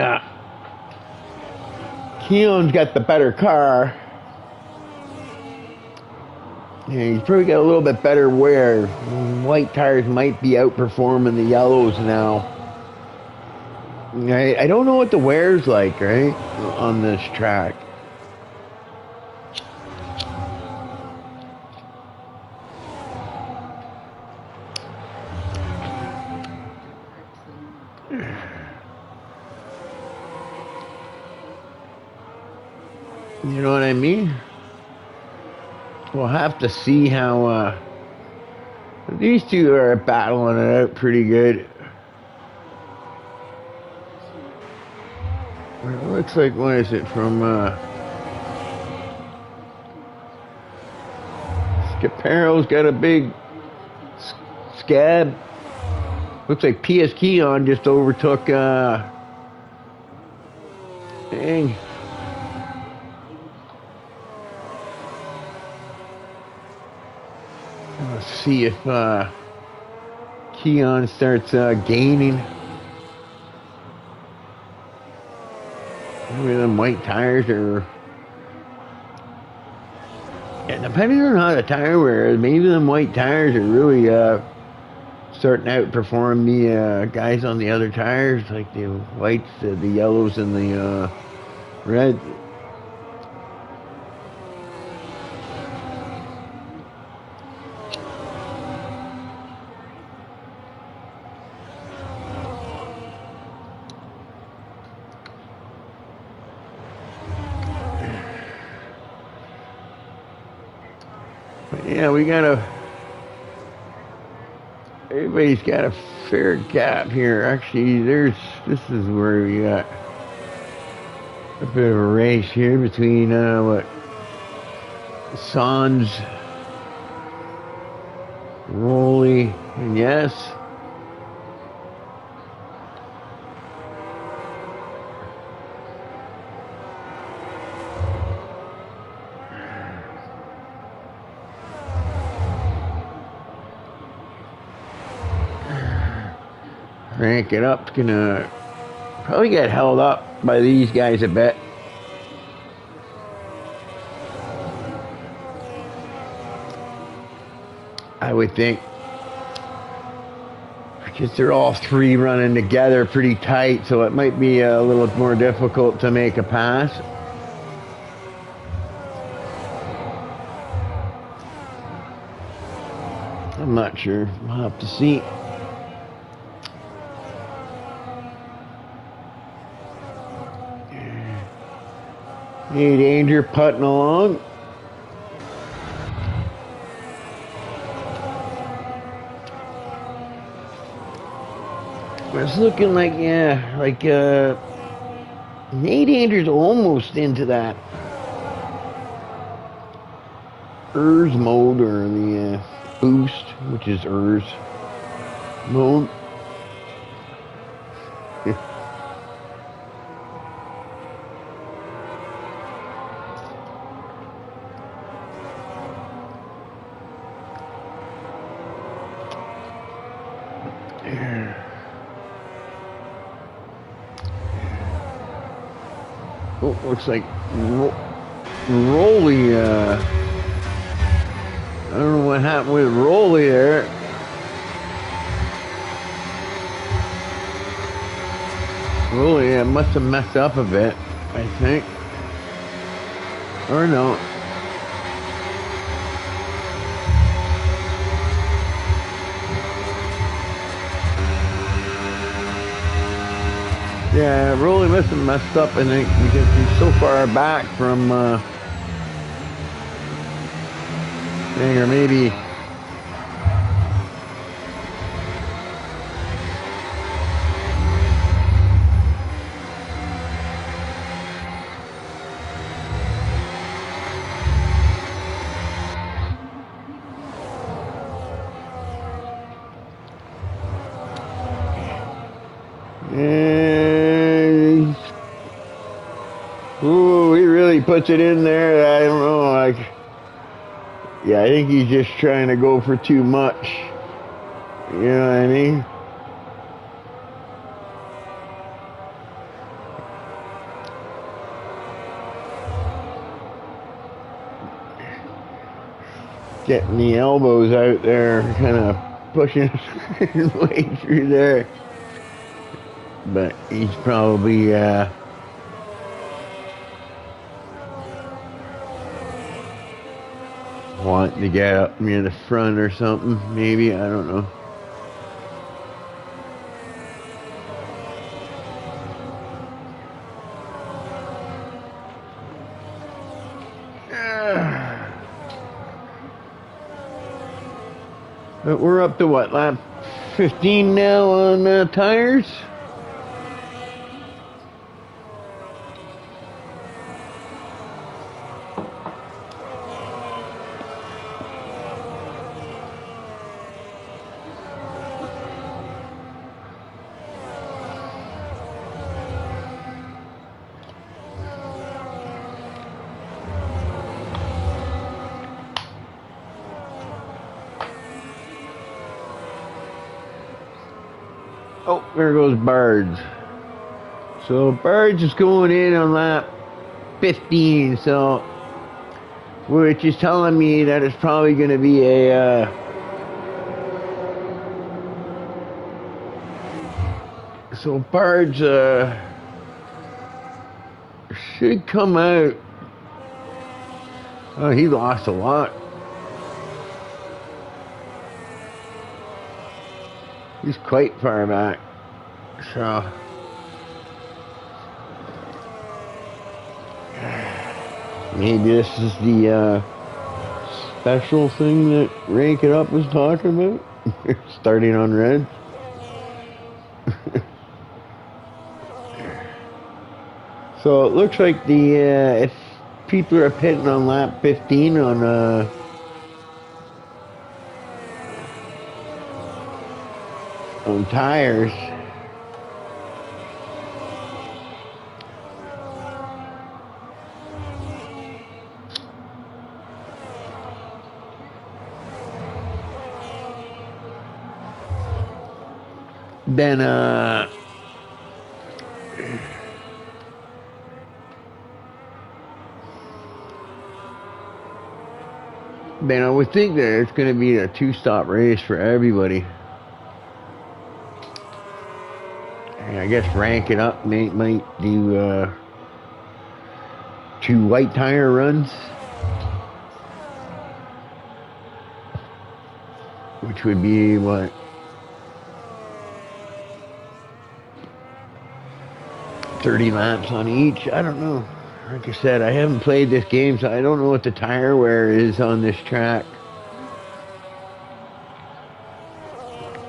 Keon's got the better car. Yeah, he's probably got a little bit better wear. White tires might be outperforming the yellows now. I don't know what the wear's like, right, on this track. You know what I mean? We'll have to see how these two are battling it out pretty good. It looks like, what is it, from Scaparo's got a big scab. Looks like PS Keon just overtook dang. Let's see if Keon starts gaining. Maybe them white tires are... Yeah, depending on how the tire wear is, maybe them white tires are really starting to outperform the guys on the other tires, like the whites, the yellows, and the reds. Yeah, everybody's got a fair gap here. Actually, this is where we got a bit of a race here between, Sans, Rolly, and Yes. Rank It Up's gonna Probably get held up by these guys a bit. I would think. Because they're all three running together pretty tight, so it might be a little more difficult to make a pass. I'm not sure. We'll have to see. Hey, Danger putting along. It's looking like, yeah, like Nate Danger's almost into that ERS mode, or the boost, which is ERS mode. Oh, looks like Rolly, I don't know what happened with Rolly there. Rolly must have messed up a bit, I think. Or no. Yeah, Rolly must have messed up, I think, because he's so far back from thing, or maybe ooh, he really puts it in there. I don't know, like, yeah, I think he's just trying to go for too much. You know what I mean? Getting the elbows out there, kind of pushing his way through there. But he's probably wanting to get up near the front or something, maybe, I don't know. But we're up to what, lap 15 now on tires? Oh, there goes Bards. So Bards is going in on lap 15, so, which is telling me that it's probably going to be a so Bards should come out. Oh, he lost a lot. He's quite far back, so maybe this is the special thing that Rank It Up was talking about, starting on red. So it looks like the if people are pitting on lap 15 on tires, then Man, I would think that it's going to be a two-stop race for everybody. And I guess rank it up might do 2 white tire runs, which would be what, 30 laps on each. I don't know. Like I said, I haven't played this game, so I don't know what the tire wear is on this track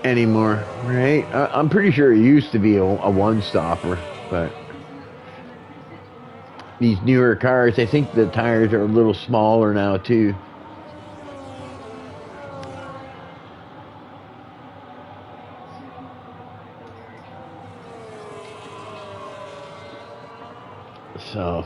anymore, right? I'm pretty sure it used to be a one-stopper, but these newer cars, I think the tires are a little smaller now too. So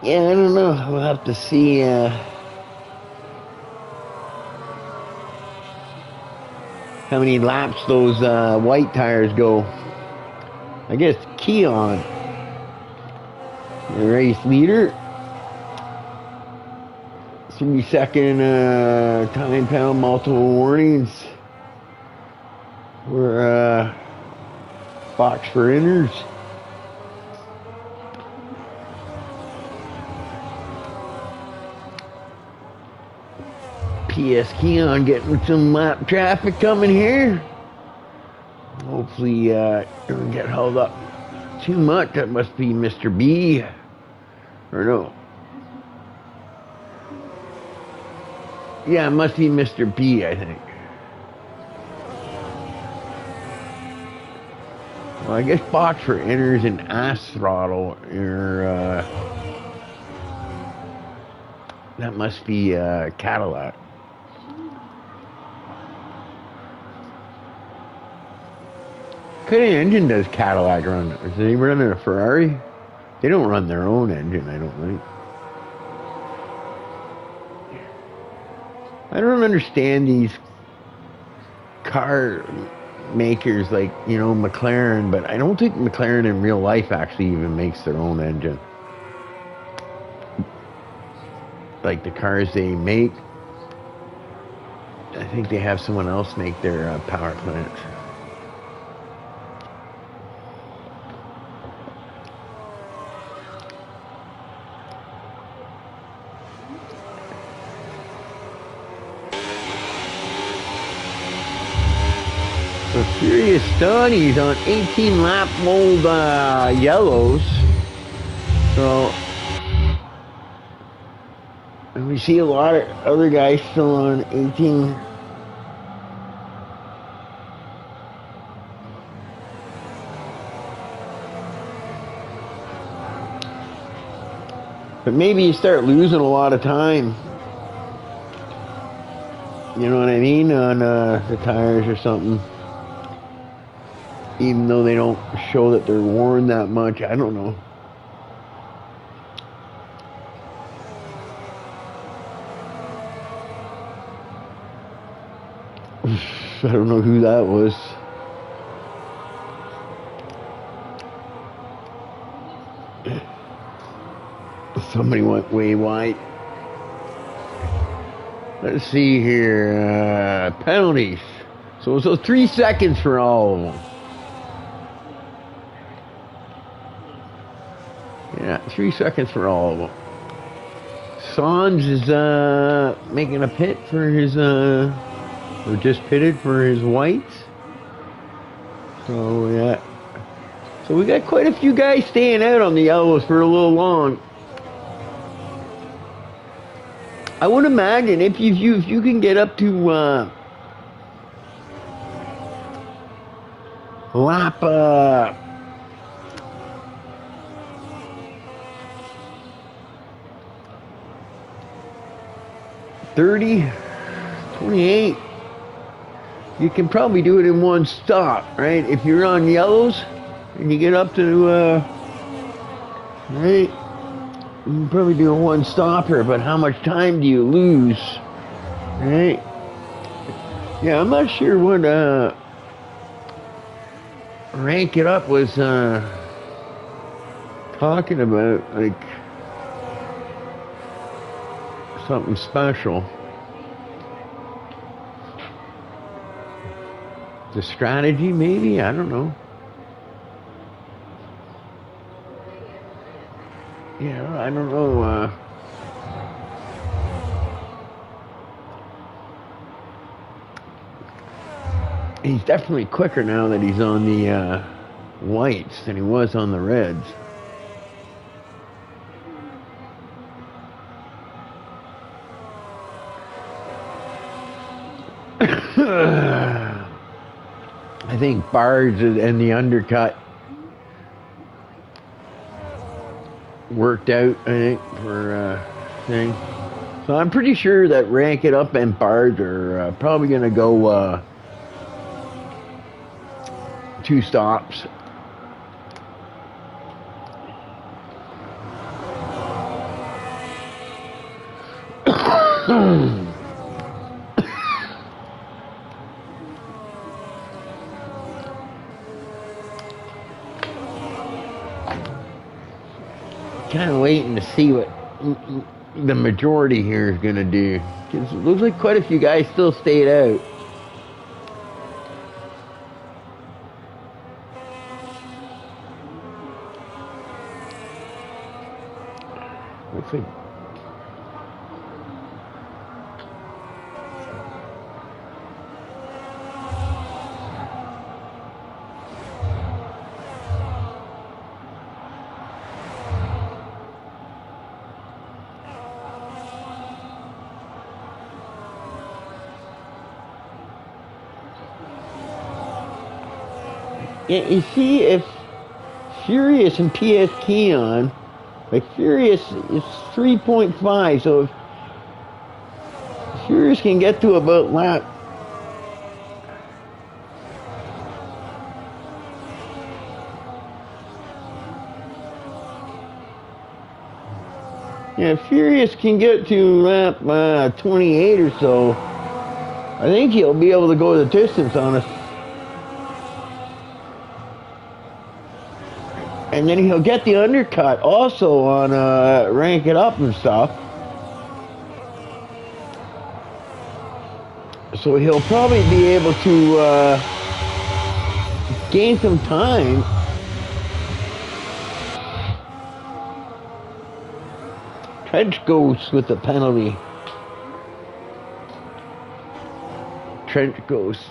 yeah, I don't know. We'll have to see how many laps those white tires go. I guess Keon, the race leader, 3-second time penalty, multiple warnings for box for inners. PS Keon getting some lap traffic coming here. Hopefully don't get held up too much. That must be Mr. B. Or no. Yeah, it must be Mr. B, I think. Well, I guess box for inners and ass throttle are, that must be Cadillac. What kind of engine does Cadillac run? Is they running a Ferrari? They don't run their own engine, I don't think. I don't understand these car makers like, you know, McLaren, but I don't think McLaren in real life actually even makes their own engine. Like the cars they make, I think they have someone else make their power plants. So serious studies on 18 lap mold yellows. So and we see a lot of other guys still on 18. But maybe you start losing a lot of time. You know what I mean? On the tires or something. Even though they don't show that they're worn that much. I don't know. I don't know who that was. Somebody went way wide. Let's see here. Penalties. So 3 seconds for all of them. Yeah, 3 seconds for all of them. Sans is making a pit for his or just pitted for his whites. So yeah. So we got quite a few guys staying out on the yellows for a little long. I would imagine if you can get up to lap 30, 28, you can probably do it in one stop, right? If you're on yellows and you get up to Right? You can probably do a one stopper, but how much time do you lose? Right? Yeah, I'm not sure what Rank It Up was talking about, like something special. The strategy, maybe? I don't know. Yeah, I don't know. He's definitely quicker now that he's on the whites than he was on the reds. I think Bards and the undercut worked out, I think, for thing. So I'm pretty sure that Rank It Up and Bards are probably going to go two stops. Kind of waiting to see what the majority here is going to do. It looks like quite a few guys still stayed out. Looks like yeah, you see if Furious and PS Keon, like Furious is 3.5, so if Furious can get to about lap if Furious can get to lap 28 or so, I think he'll be able to go the distance on us. And then he'll get the undercut also on Rank It Up and stuff. So he'll probably be able to gain some time. Trench Ghost with the penalty. Trench Ghost.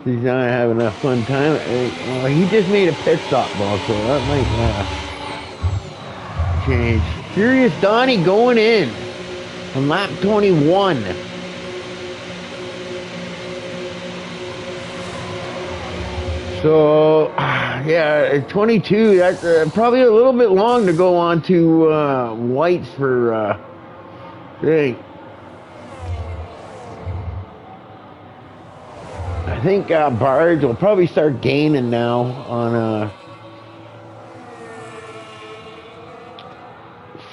He's not having enough fun time. Well, he just made a pit stop, ball, so that might change. Furious Donnie going in on lap 21. So, yeah, 22, that's probably a little bit long to go on to whites for thing. I think Barge will probably start gaining now on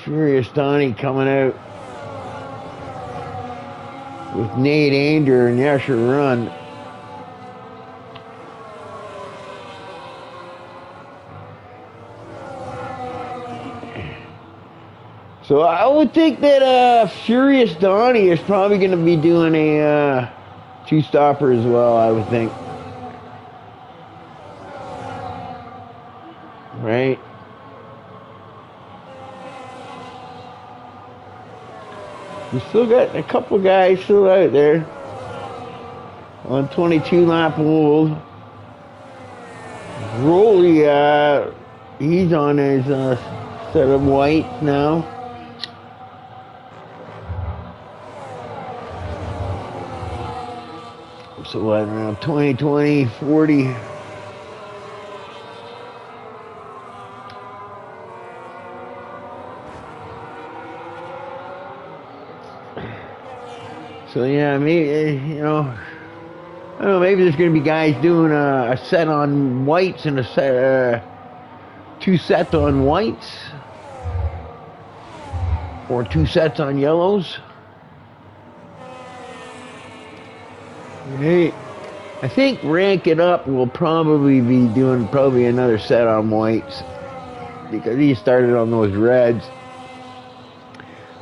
Furious Donnie coming out with Nate Anger and Yasher Run. So I would think that Furious Donnie is probably going to be doing a two-stopper as well, I would think. Right? We still got a couple guys still out there on 22 lap old. Rolly, he's on his set of whites now. So what, around 20, 20, 40. So yeah, maybe, you know, I don't know, maybe there's going to be guys doing a set on whites and a set, 2 sets on whites or 2 sets on yellows. Okay. I think Rank It Up will probably be doing another set on whites because he started on those reds.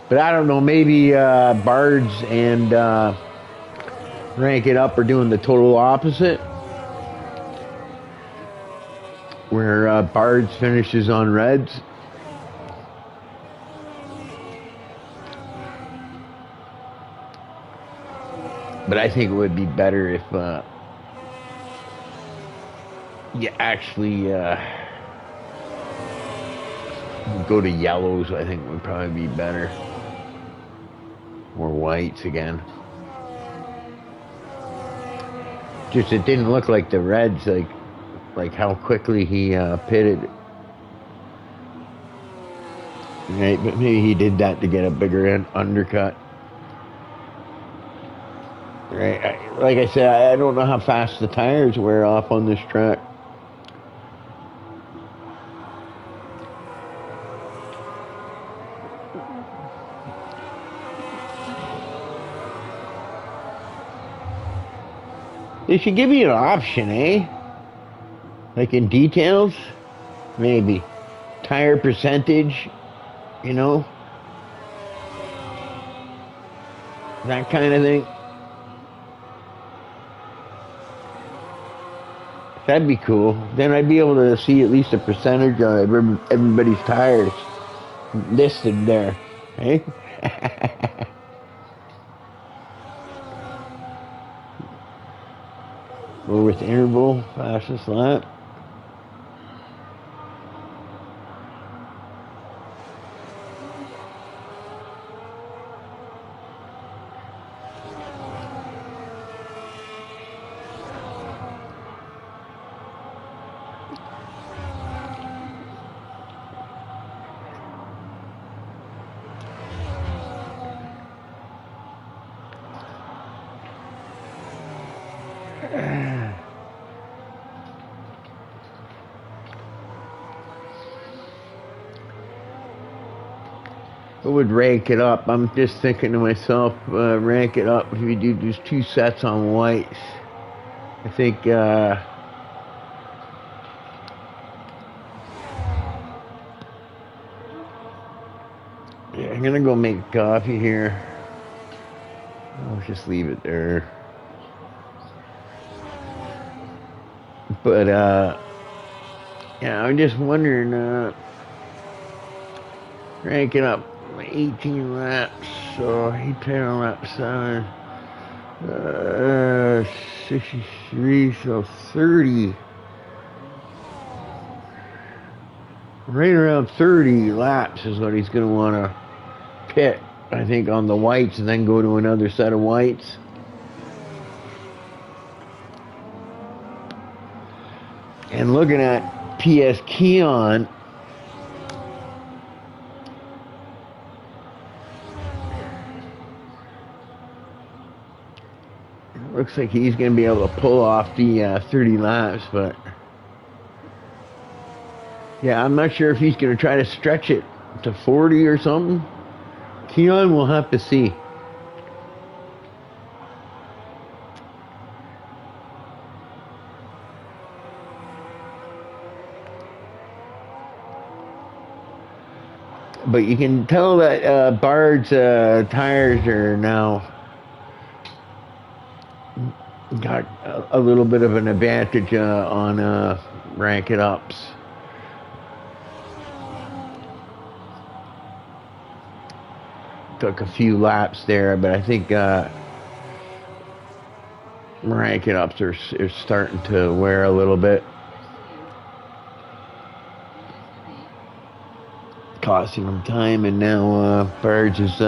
But I don't know, maybe Bards and Rank It Up are doing the total opposite, where Bards finishes on reds. But I think it would be better if you actually go to yellows. I think would probably be better, or whites again. Just it didn't look like the reds, like how quickly he pitted. Right, but maybe he did that to get a bigger undercut. Right, like I said, I don't know how fast the tires wear off on this track. They should give you an option, eh? Like in details, maybe. Tire percentage, you know? That kind of thing. That'd be cool. Then I'd be able to see at least a percentage of everybody's tires listed there, eh? Lowest interval, fastest lap. I would rank it up. I'm just thinking to myself, rank it up if you do just 2 sets on whites. I think yeah, I'm gonna go make coffee here. I'll just leave it there. But yeah, I'm just wondering, rank it up 18 laps, so he played on lap 7, 63, so 30. Right around 30 laps is what he's going to want to pit, I think, on the whites and then go to another set of whites. And looking at PS Keon, looks like he's going to be able to pull off the 30 laps, but yeah, I'm not sure if he's going to try to stretch it to 40 or something. Keon will have to see. But you can tell that Bard's tires are now got a little bit of an advantage on Rank It Ups. Took a few laps there, but I think Rank It Ups are starting to wear a little bit. Costing him time, and now Bards is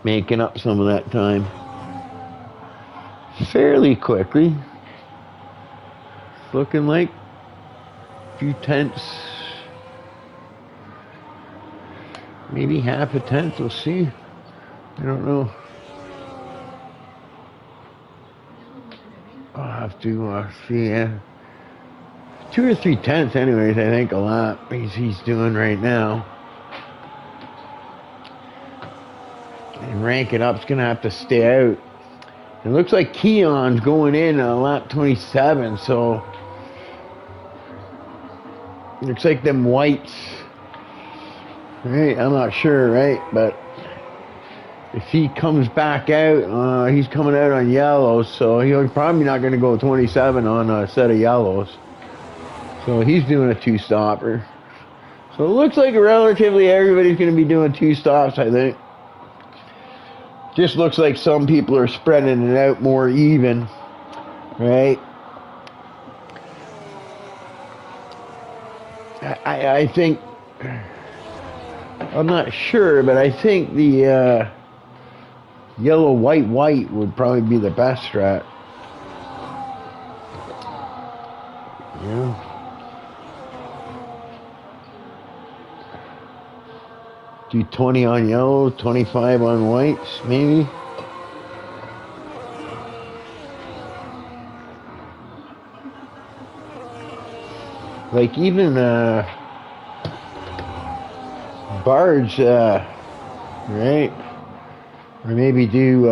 making up some of that time fairly quickly. It's looking like a few tenths, maybe half a tenth. We'll see. I don't know. I'll have to see. 2 or 3 tenths anyways, I think, a lap he's doing right now. And rank it up's gonna have to stay out. It looks like Keon's going in on lap 27, so looks like them whites. Right, I'm not sure, right? But if he comes back out, he's coming out on yellows, so he's probably not going to go 27 on a set of yellows. So he's doing a 2-stopper. So it looks like relatively everybody's going to be doing 2 stops, I think. Just looks like some people are spreading it out more even, right? I think, I'm not sure, but I think the yellow, white, white would probably be the best strat. Yeah. Do 20 on yellow, 25 on whites, maybe. Like even Barge, right? Or maybe do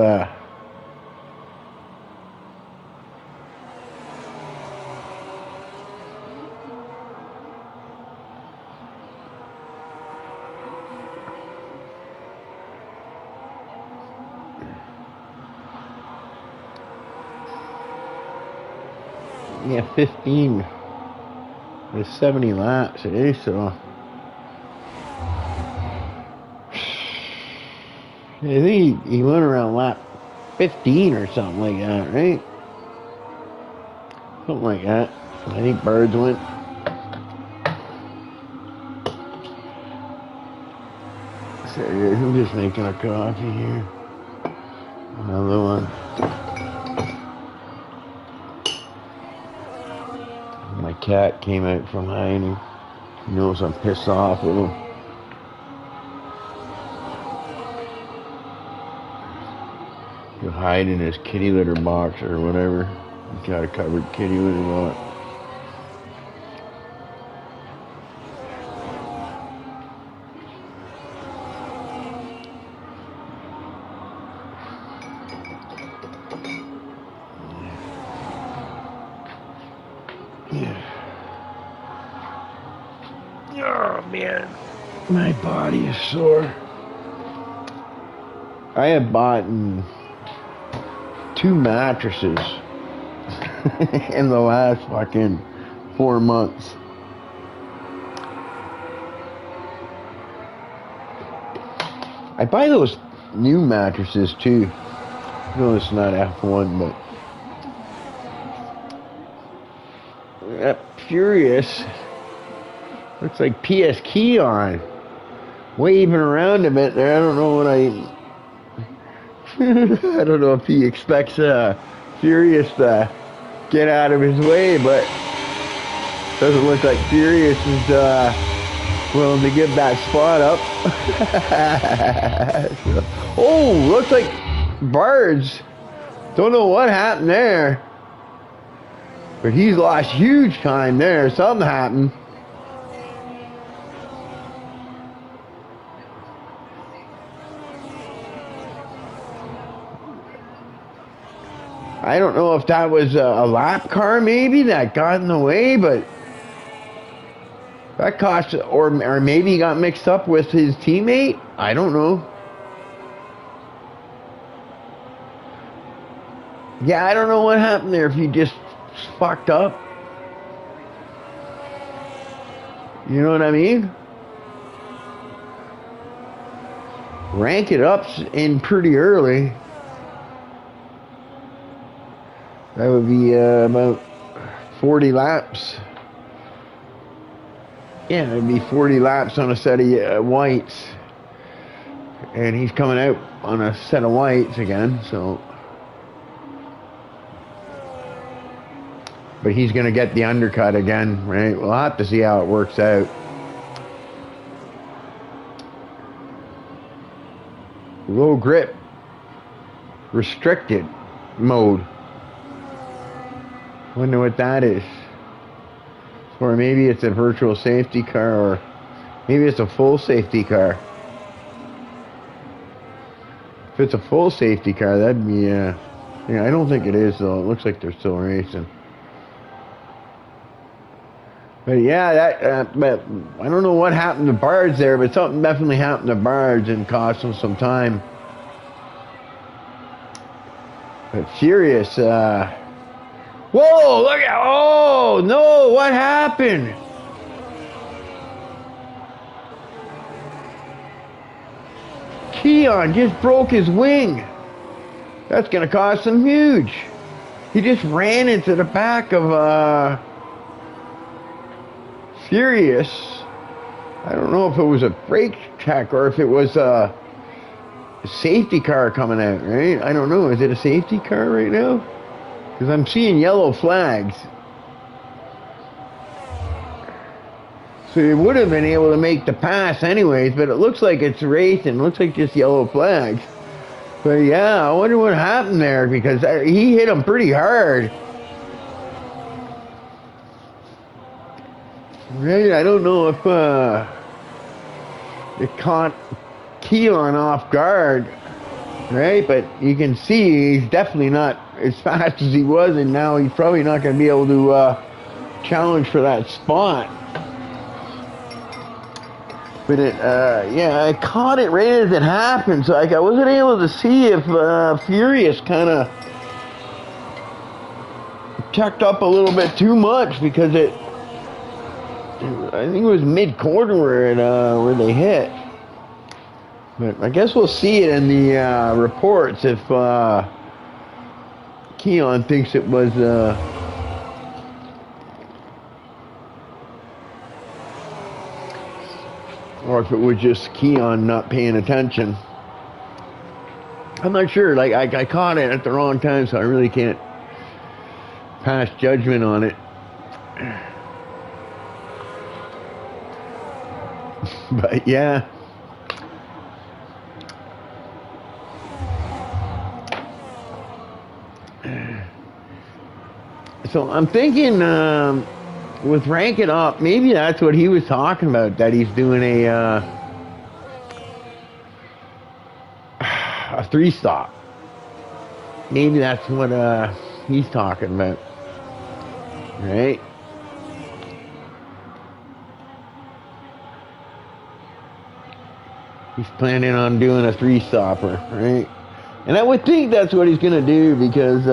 yeah, 15 with 70 laps, eh? So I think he went around lap 15 or something like that, right? Something like that. I think Birds went. So I'm just making a coffee here. Another one. My cat came out from hiding. He knows I'm pissed off with him. He'll hide in his kitty litter box or whatever. He's got a covered kitty litter box. Oh man, my body is sore. I have bought 2 mattresses in the last fucking 4 months. I buy those new mattresses too. No, it's not F1, but that Furious looks like PS Key on. Waving around a bit there. I don't know what I don't know if he expects Furious to get out of his way, but doesn't look like Furious is willing to give that spot up. Oh, looks like Bards. Don't know what happened there, but he's lost huge time there. Something happened. I don't know if that was a lap car maybe that got in the way, but that cost, or maybe he got mixed up with his teammate. I don't know. Yeah, I don't know what happened there, if he just fucked up. You know what I mean? Rank it up in pretty early. That would be about 40 laps. Yeah, it'd be 40 laps on a set of whites. And he's coming out on a set of whites again, so. But he's going to get the undercut again, right? We'll have to see how it works out. Low grip. Restricted mode. Wonder what that is. Or maybe it's a virtual safety car, or maybe it's a full safety car. If it's a full safety car, that'd be, yeah, I don't think it is, though. It looks like they're still racing. But yeah, but I don't know what happened to Bards there, but something definitely happened to Bards and cost him some time. But Furious, whoa, look at, oh, no, what happened? Keon just broke his wing. That's going to cost him huge. He just ran into the back of Furious. I don't know if it was a brake check or if it was a safety car coming out, right? I don't know. Is it a safety car right now? Because I'm seeing yellow flags. So he would have been able to make the pass anyways, but it looks like it's racing. It looks like just yellow flags. But yeah, I wonder what happened there, because he hit him pretty hard. Right, I don't know if it caught Keon off guard, right? But you can see he's definitely not as fast as he was, and now he's probably not going to be able to challenge for that spot. But yeah, I caught it right as it happened, so I wasn't able to see if Furious kind of checked up a little bit too much, because I think it was mid-quarter where they hit. But I guess we'll see it in the reports if Keon thinks it was or if it was just Keon not paying attention. I'm not sure. Like, I caught it at the wrong time, so I really can't pass judgment on it. But yeah. So I'm thinking with Rank It Up, maybe that's what he was talking about, that he's doing a 3-stop. Maybe that's what he's talking about. Right? He's planning on doing a 3-stopper, right? And I would think that's what he's going to do, because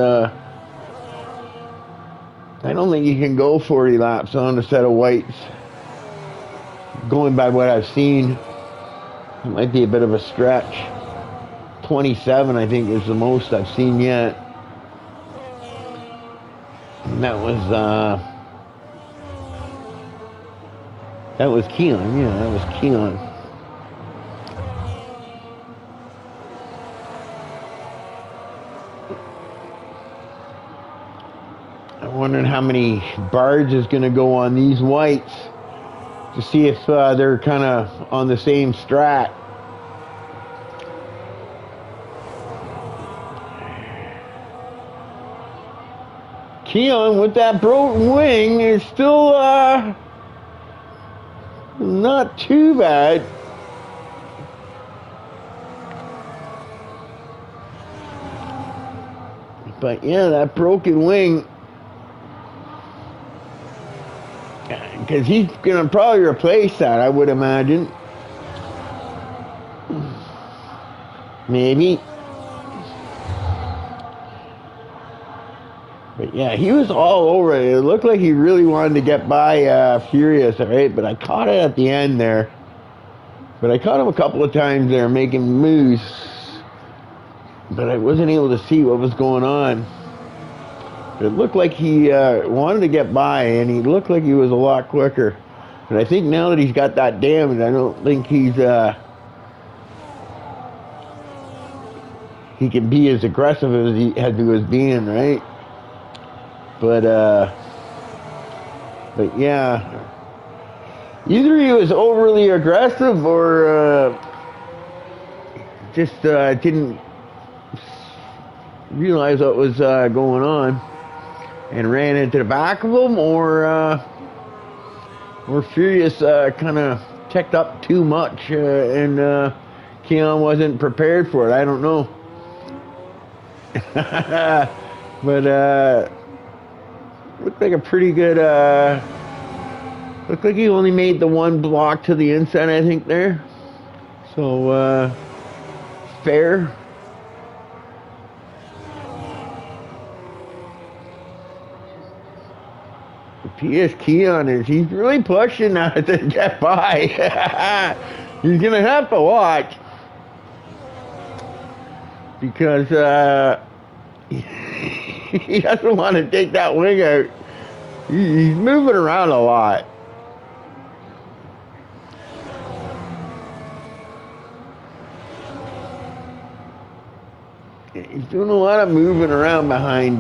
I don't think you can go 40 laps on a set of whites. Going by what I've seen, it might be a bit of a stretch. 27, I think, is the most I've seen yet. And that was Keon. Yeah, that was Keon. I'm wondering how many Bards is going to go on these whites to see if they're kind of on the same strat. Keon with that broken wing is still not too bad. But yeah, that broken wing, because he's going to probably replace that, I would imagine. Maybe. But yeah, he was all over it. It looked like he really wanted to get by Furious, right? But I caught it at the end there. But I caught him a couple of times there making moves. But I wasn't able to see what was going on. But it looked like he wanted to get by, and he looked like he was a lot quicker. But I think now that he's got that damage, I don't think he can be as aggressive as he was being, right? But yeah, either he was overly aggressive or just didn't realize what was going on and ran into the back of him, or or Furious kind of checked up too much, and Keon wasn't prepared for it. I don't know. But looked like a pretty good. Looked like he only made the one block to the inside, I think, there. So fair. P.S. Keon he's really pushing now to get by. He's going to have to watch. Because he doesn't want to take that wing out. He's moving around a lot. He's doing a lot of moving around behind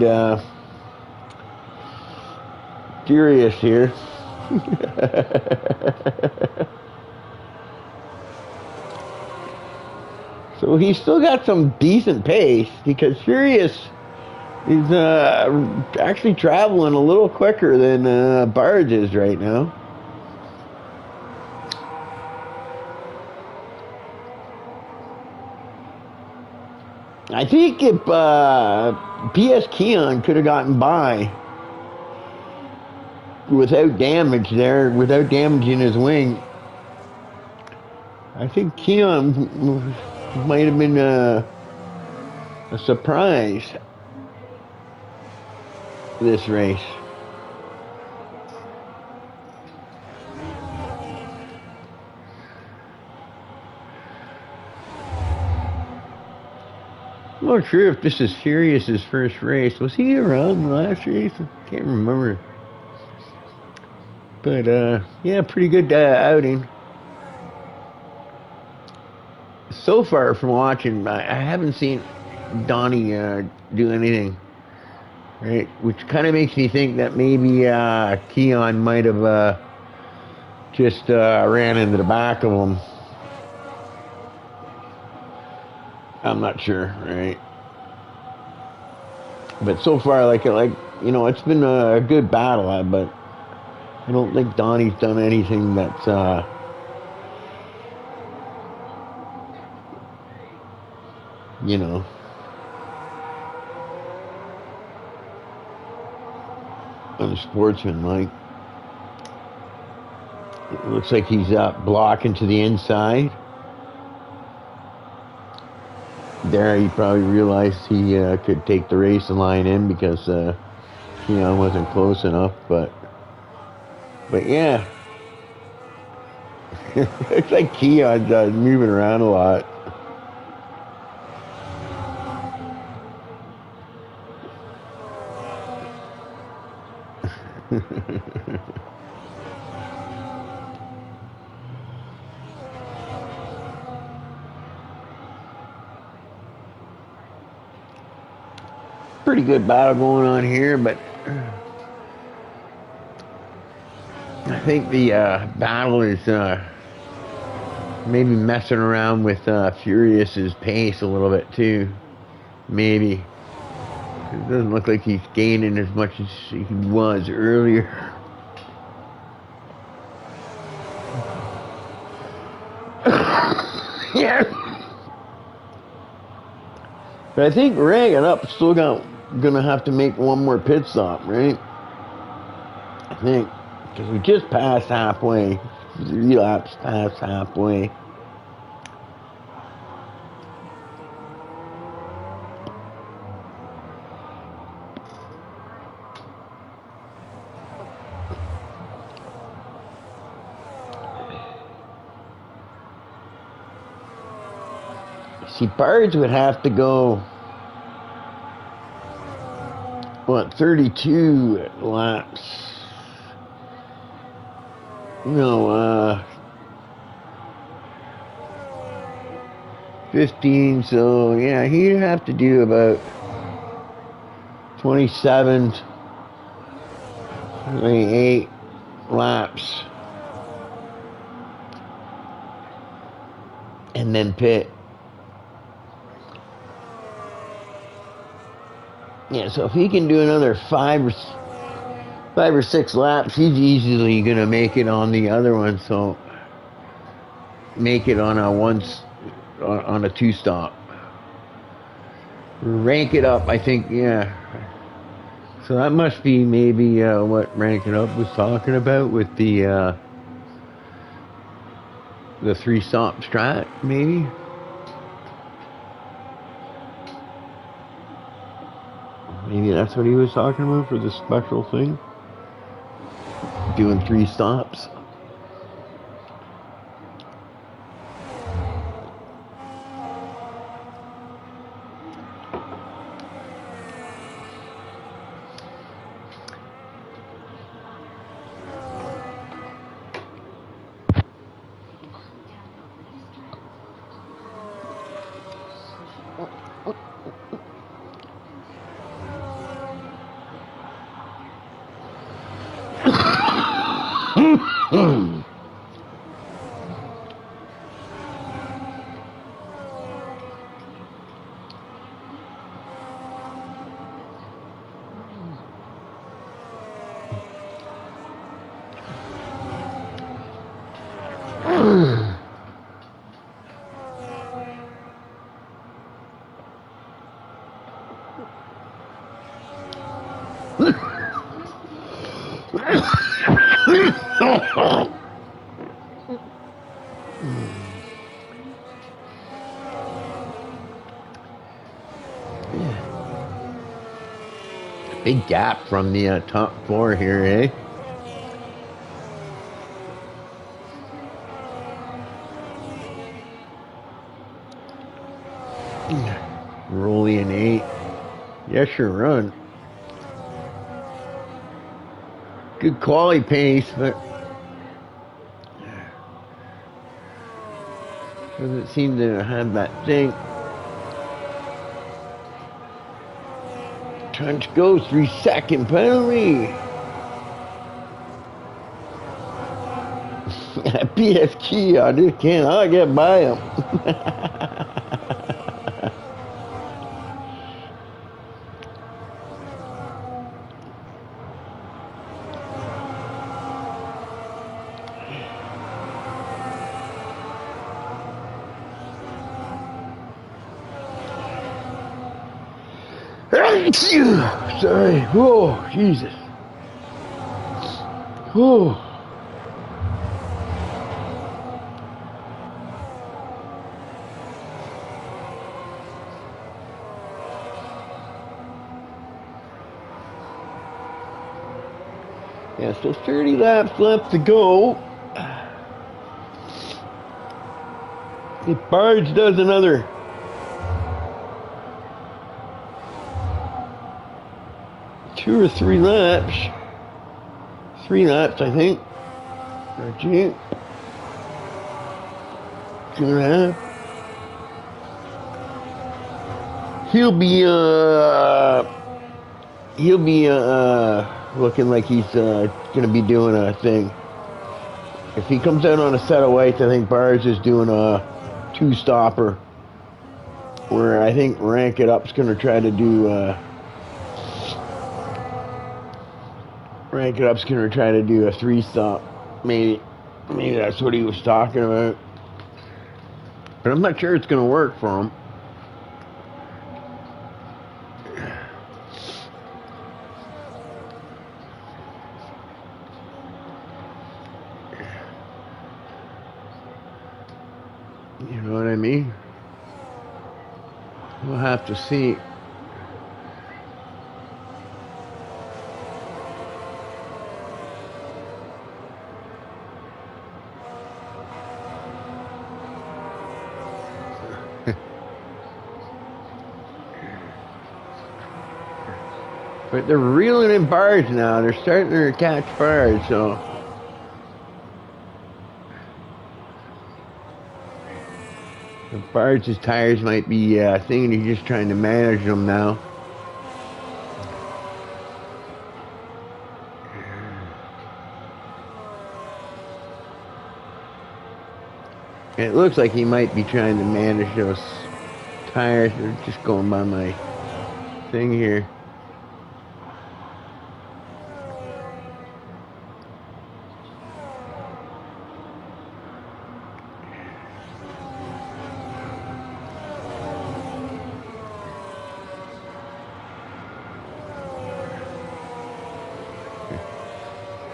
Furious here. So he's still got some decent pace because Furious is actually traveling a little quicker than Barge is right now. I think if P.S. Keon could have gotten by without damage there, without damaging his wing, I think Keon might have been a surprise this race. I'm not sure if this is Furious's first race. Was he around the last race? I can't remember. But yeah, pretty good outing. So far from watching, I haven't seen Donnie do anything, right? Which kind of makes me think that maybe Keon might have just ran into the back of him. I'm not sure, right? But so far, like you know, it's been a good battle, but I don't think Donnie's done anything that's you know, unsportsmanlike. It looks like he's blocking to the inside. There, he probably realized he could take the race and line in because Keon wasn't close enough. But yeah, looks like Keon's moving around a lot. Pretty good battle going on here, but I think the battle is maybe messing around with Furious's pace a little bit too. Maybe. It doesn't look like he's gaining as much as he was earlier. Yeah. But I think Reagan up still gonna have to make one more pit stop, right? I think, because we just passed halfway, 3 laps past halfway. See, Barge would have to go, what, 32 laps? No, 15, so yeah, he'd have to do about 27, 28 laps. And then pit. Yeah, so if he can do another 5 5 or 6 laps, he's easily gonna make it on the other one. So make it on a 2-stop. Rank it up, I think. Yeah. So that must be maybe what Rank It Up was talking about with the 3-stop strat, maybe. Maybe that's what he was talking about for the special thing. Doing 3 stops. Big gap from the top 4 here, eh? Rolly an 8. Yes, sure, run. Good quality pace, but doesn't seem to have that thing. Trying to go 3-second penalty. PS key, I just cannot get by him. Sorry. Oh, Jesus. Oh. Yeah, so 30 laps left to go. If Barge does another 2 or 3 laps, 3 laps, I think. Or 2. 2.5. He'll be looking like he's gonna be doing a thing. If he comes out on a set of whites, I think Barge is doing a 2-stopper. Where I think Rank It Up's gonna try to do Rank It Up's gonna try to do a 3-stop. Maybe that's what he was talking about. But I'm not sure it's gonna work for him. You know what I mean? We'll have to see. But they're reeling in bars now. They're starting to catch bars, so. The Barge's tires might be thinking he's just trying to manage them now. It looks like he might be trying to manage those tires. They're just going by my thing here.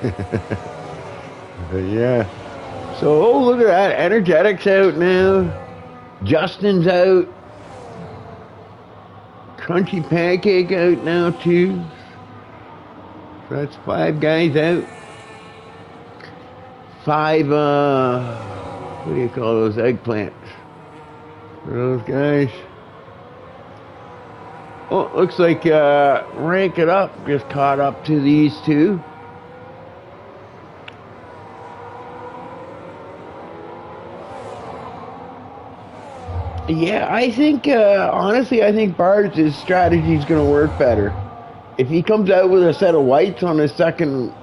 But yeah. So, oh, look at that. Energetic's out now. Justin's out. Crunchy Pancake out now, too. So that's 5 guys out. 5, what do you call those eggplants? For those guys. Oh, looks like Rank It Up just caught up to these 2. Yeah, I think, honestly, I think Bard's strategy is going to work better. If he comes out with a set of whites on his second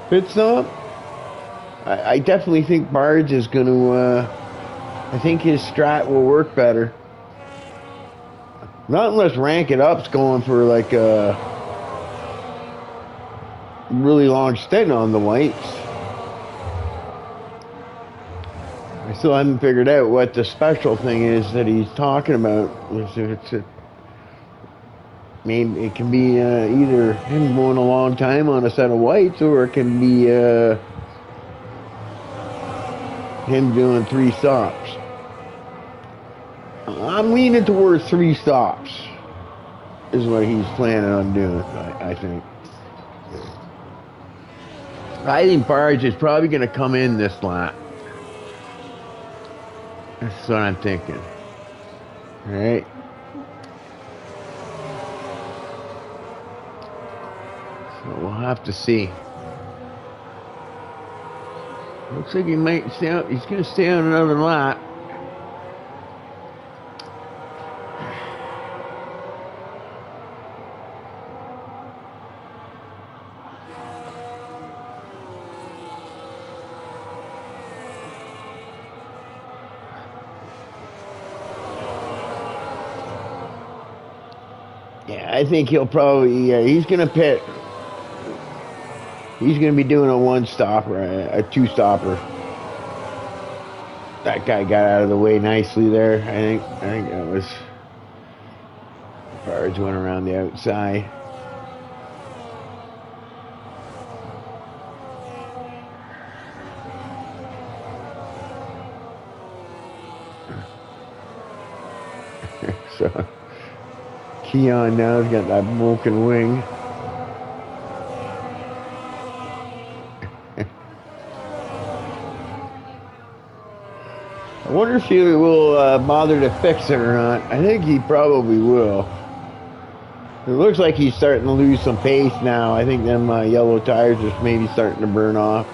pit stop, I definitely think Bard's is going to, I think his strat will work better. Not unless Rank It Up's going for like a really long stint on the whites. I still haven't figured out what the special thing is that he's talking about. Maybe it can be either him going a long time on a set of whites, or it can be him doing 3 stops. I'm leaning towards 3 stops is what he's planning on doing, I think. I think Barge is probably going to come in this lap. That's what I'm thinking. All right. So we'll have to see. Looks like he might stay out. He's going to stay on another lap. Yeah, I think he'll probably, he's going to pit. He's going to be doing a 1-stopper, a 2-stopper. That guy got out of the way nicely there. I think that was, Barge went around the outside. So Keon now has got that broken wing. I wonder if he will bother to fix it or not. I think he probably will. It looks like he's starting to lose some pace now. I think them yellow tires just maybe starting to burn off.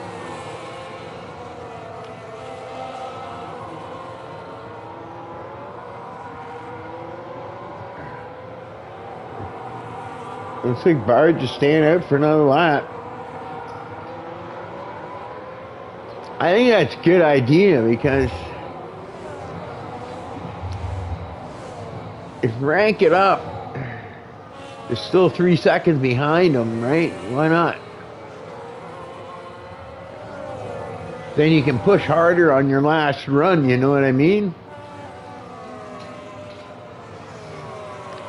Looks like Bard just staying out for another lap. I think that's a good idea because if Rank It Up is still 3 seconds behind him, right? Why not? Then you can push harder on your last run, you know what I mean?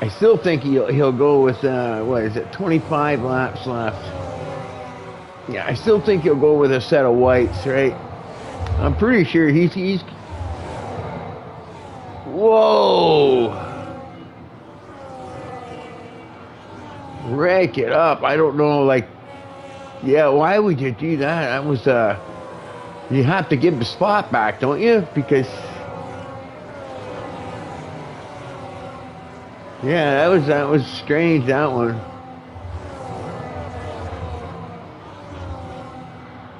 I still think he'll go with, what is it, 25 laps left. Yeah, I still think he'll go with a set of whites, right? I'm pretty sure he's... Whoa! Rank It Up. I don't know, like... Yeah, why would you do that? That was, you have to give the spot back, don't you? Because... Yeah, that was strange, that one.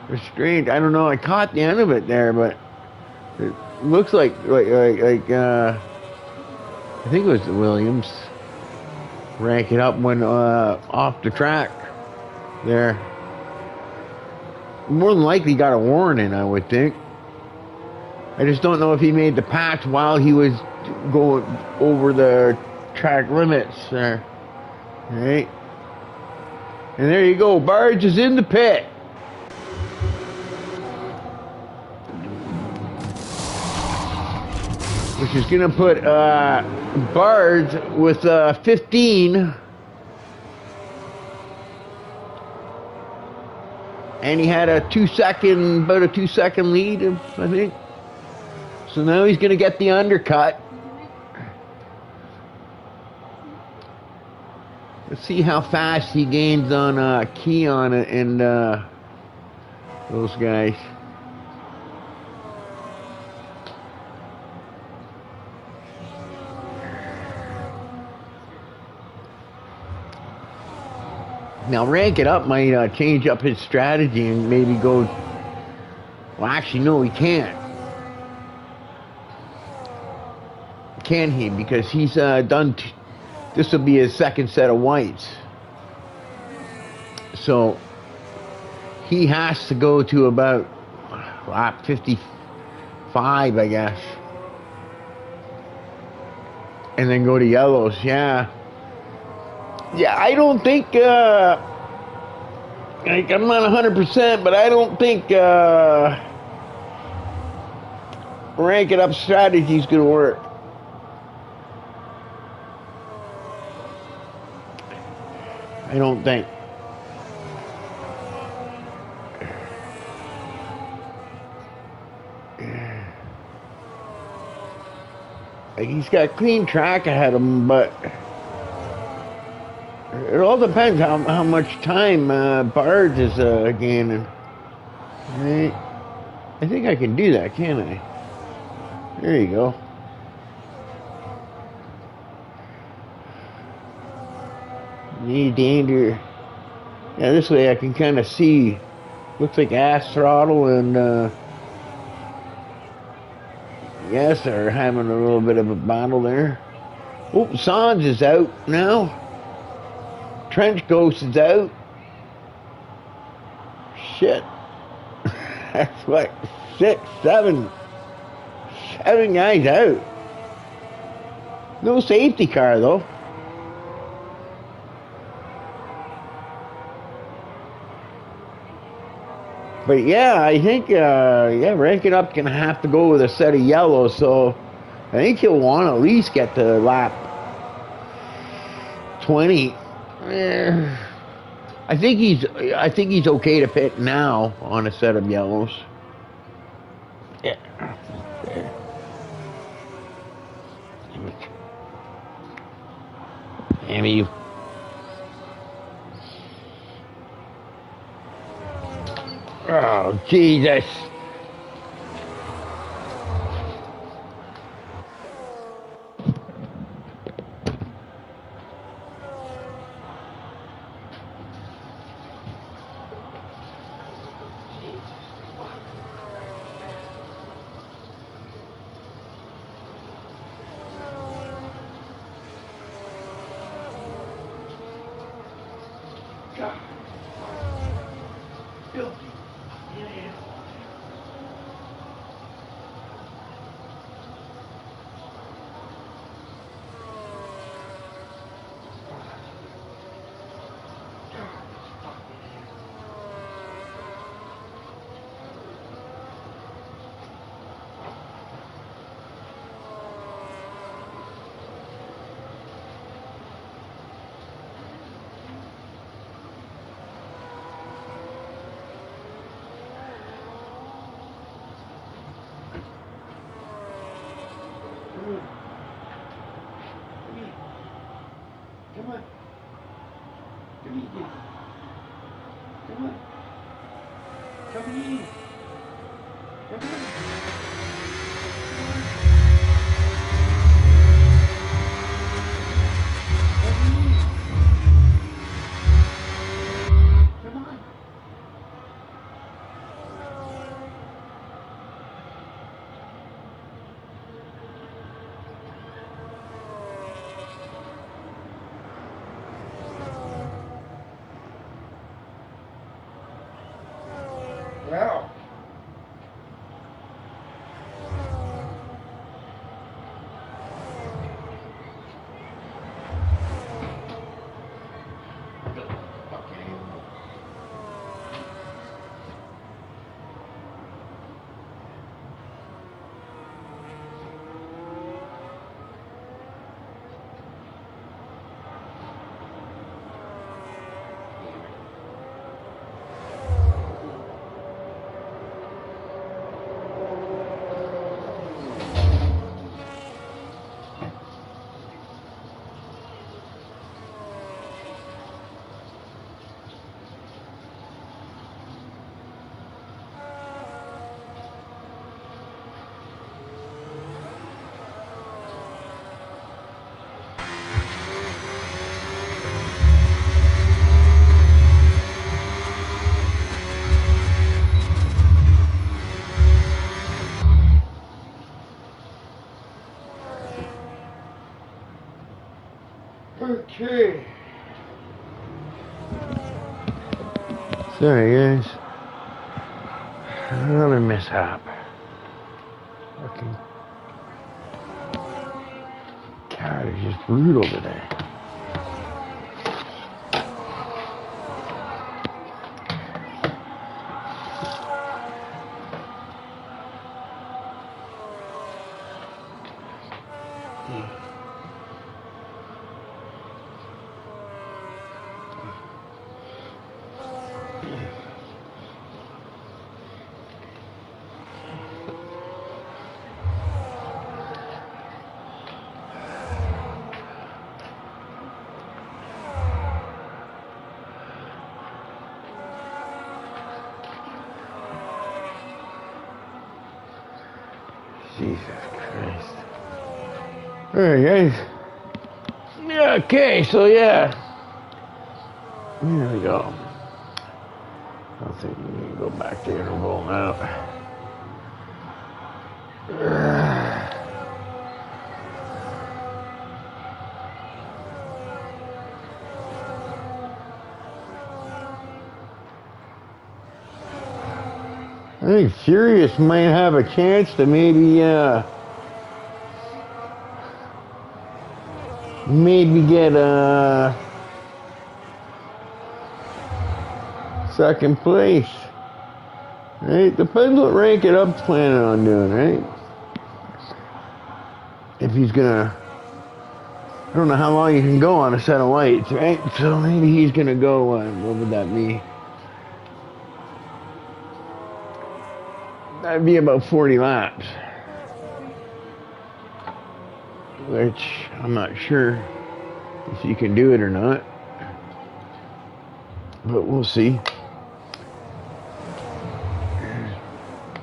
It was strange. I don't know. I caught the end of it there, but it looks like I think it was the Williams. Rank It Up went off the track there. More than likely got a warning, I would think. I just don't know if he made the patch while he was going over the track limits there. All right. And there you go. Barge is in the pit. Which is going to put Barge with 15. And he had about a 2-second lead, I think. So now he's going to get the undercut. Let's see how fast he gains on Keon and those guys. Now Rank It Up might change up his strategy and maybe go. Well, actually, no, he can't. Can he? Because he's done. This will be his second set of whites. So he has to go to about lap 55, I guess. And then go to yellows, yeah. Yeah, I don't think, like, I'm not 100%, but I don't think Rank It Up strategy is going to work. I don't think. Like, he's got clean track ahead of him, but it all depends how much time Bards is gaining. Right? I think I can do that, can't I? There you go. Need danger. Yeah, this way I can kind of see. Looks like ass throttle and yes, they're having a little bit of a battle there. Oh, Sans is out now. Trench Ghost is out. Shit. That's what, 6, 7 guys out. No safety car though. But yeah, I think Rank It Up's gonna have to go with a set of yellows, so I think he'll want to at least get to lap 20. I think he's okay to pit now on a set of yellows. Yeah. There. Damn you. Oh, Jesus. Come on. Come in. Come on. Come in. Come on. Wow. Sorry, guys. Another mishap. Fucking cat is just brutal today. Jesus Christ. Alright, guys. Yeah, okay, so yeah. Here we go. I think we need to go back to interval now. I think Furious might have a chance to maybe get second place. Right? Depends what Rank It Up's planning on doing, right? If he's gonna, I don't know how long you can go on a set of lights, right? So maybe he's gonna go, what would that be? That'd be about 40 laps. Which, I'm not sure if you can do it or not. But we'll see.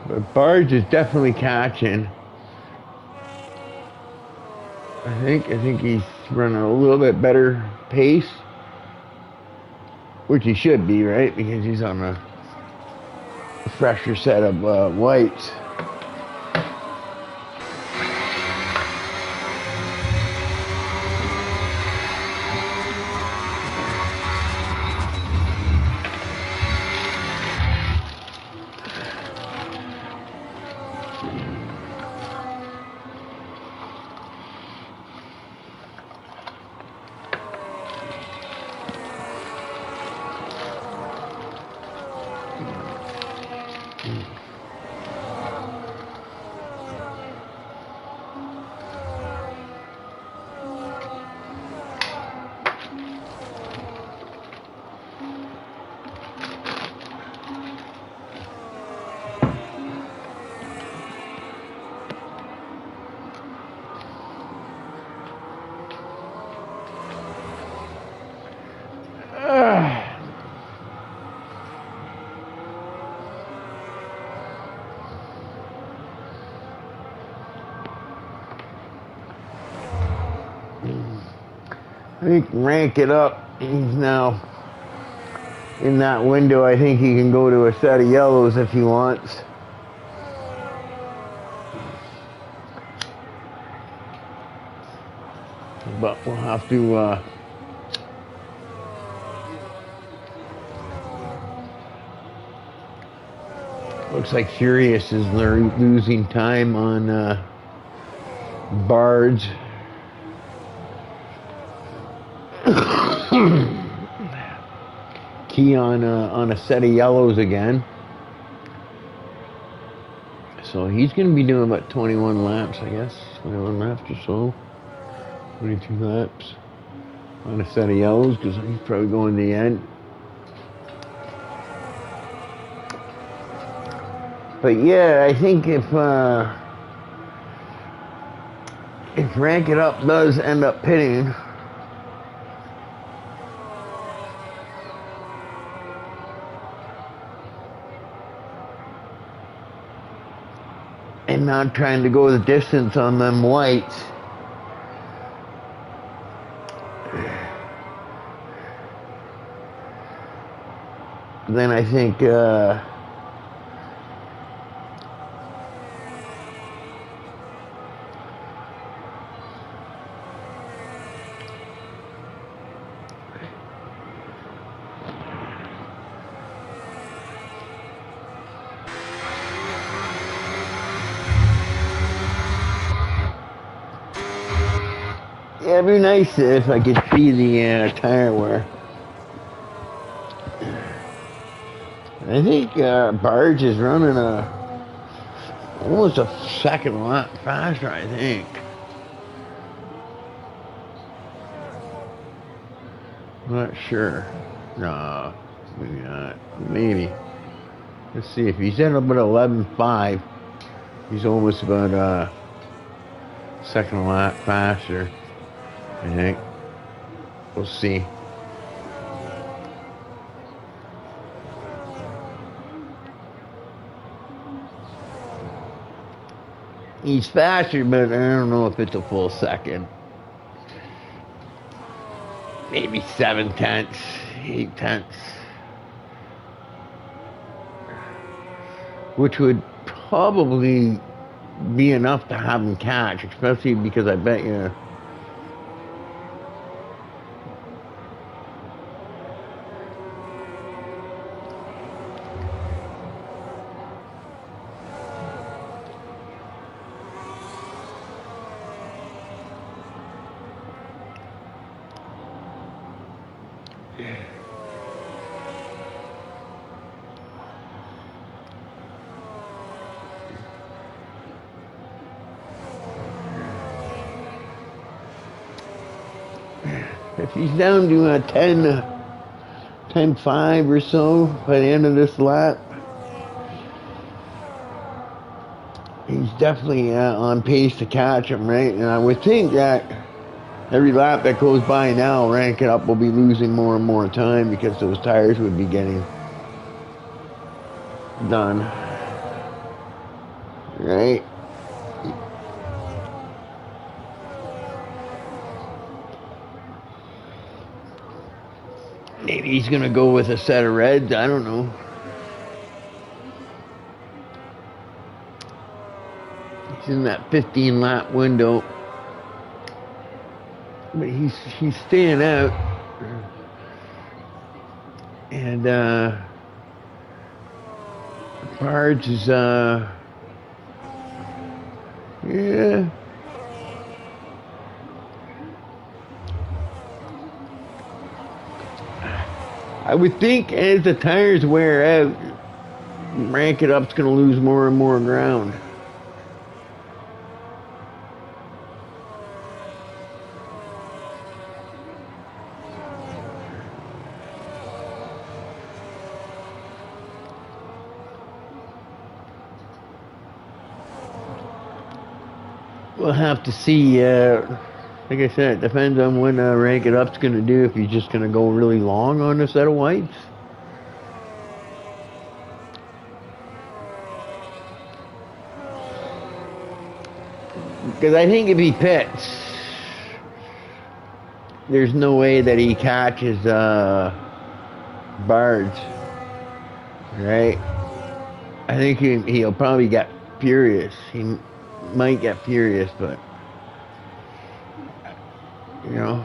But Barge is definitely catching. I think he's running a little bit better pace. Which he should be, right? Because he's on a fresher set of whites. I think Rank It Up, he's now in that window. I think he can go to a set of yellows if he wants. But we'll have to looks like Furious is losing time on Barge. Key on a set of yellows again. So he's going to be doing about 21 laps, I guess. 21 laps or so. 22 laps on a set of yellows because he's probably going to the end. But yeah, I think if Rank It Up does end up pitting, and not trying to go the distance on them whites, then I think it'd be nice if I could see the tire wear. I think Barge is running almost a second lap faster, I think. I'm not sure. No, maybe not. Maybe. Let's see. If he's at about 11.5, he's almost about a second lap faster, I think. We'll see. He's faster, but I don't know if it's a full second. Maybe 7/10, 8/10. Which would probably be enough to have him catch, especially because I bet you if he's down to 10.5 or so by the end of this lap, he's definitely on pace to catch him, right? And I would think that every lap that goes by now, Rank It Up will be losing more and more time because those tires would be getting done, right? Maybe he's gonna go with a set of reds. I don't know. He's in that 15 lap window, but he's staying out, and Barge is yeah. I would think as the tires wear out, Rank It Up's going to lose more and more ground. We'll have to see. Like I said, it depends on when Rank It Up's going to do, if he's just going to go really long on a set of whites. Because I think if he pits, there's no way that he catches Barge, right? I think he'll probably get furious. He might get furious, but you know,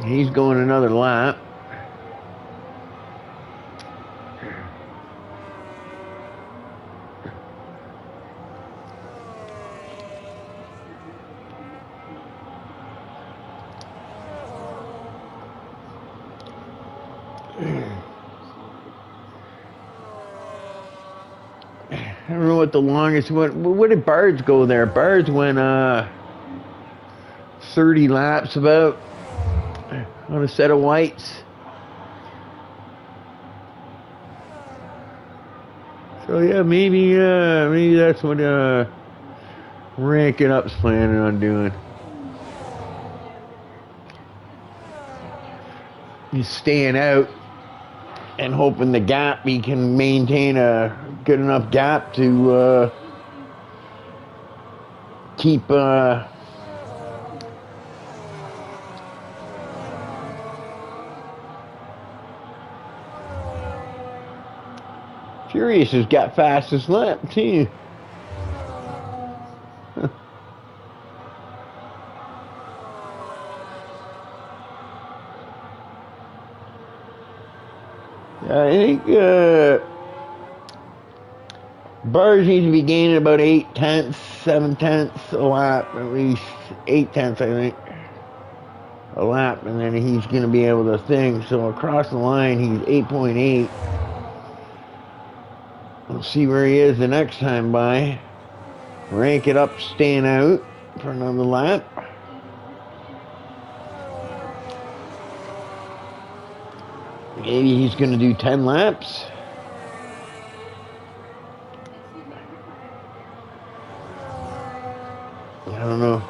he's going another lap. I don't know what the longest went. What did Bards go there? Bards went 30 laps about on a set of whites. So yeah, maybe that's what Rank It Up's planning on doing. He's staying out and hoping the gap, he can maintain a good enough gap to keep Furious has got fastest lap too. I think Bars need to be gaining about 8/10, 7/10 a lap, at least 8/10, I think, a lap, and then he's going to be able to thing. So across the line, he's 8.8. We'll see where he is the next time by. Rank it up, staying out for another lap. Maybe he's going to do 10 laps. I don't know.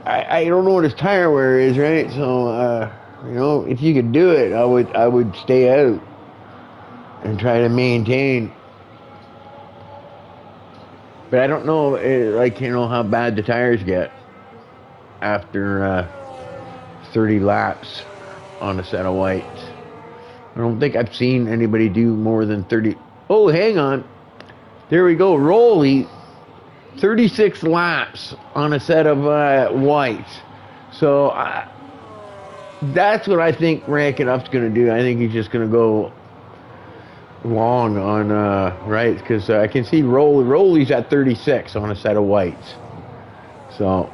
I don't know what his tire wear is, right? So, you know, if you could do it, I would stay out and try to maintain. But I don't know, like, you know, how bad the tires get after 30 laps on a set of whites. I don't think I've seen anybody do more than 30. Oh, hang on. There we go. Rolly, 36 laps on a set of whites. So that's what I think Rank It Up's going to do. I think he's just going to go long on right, because I can see Rolly's at 36 on a set of whites. So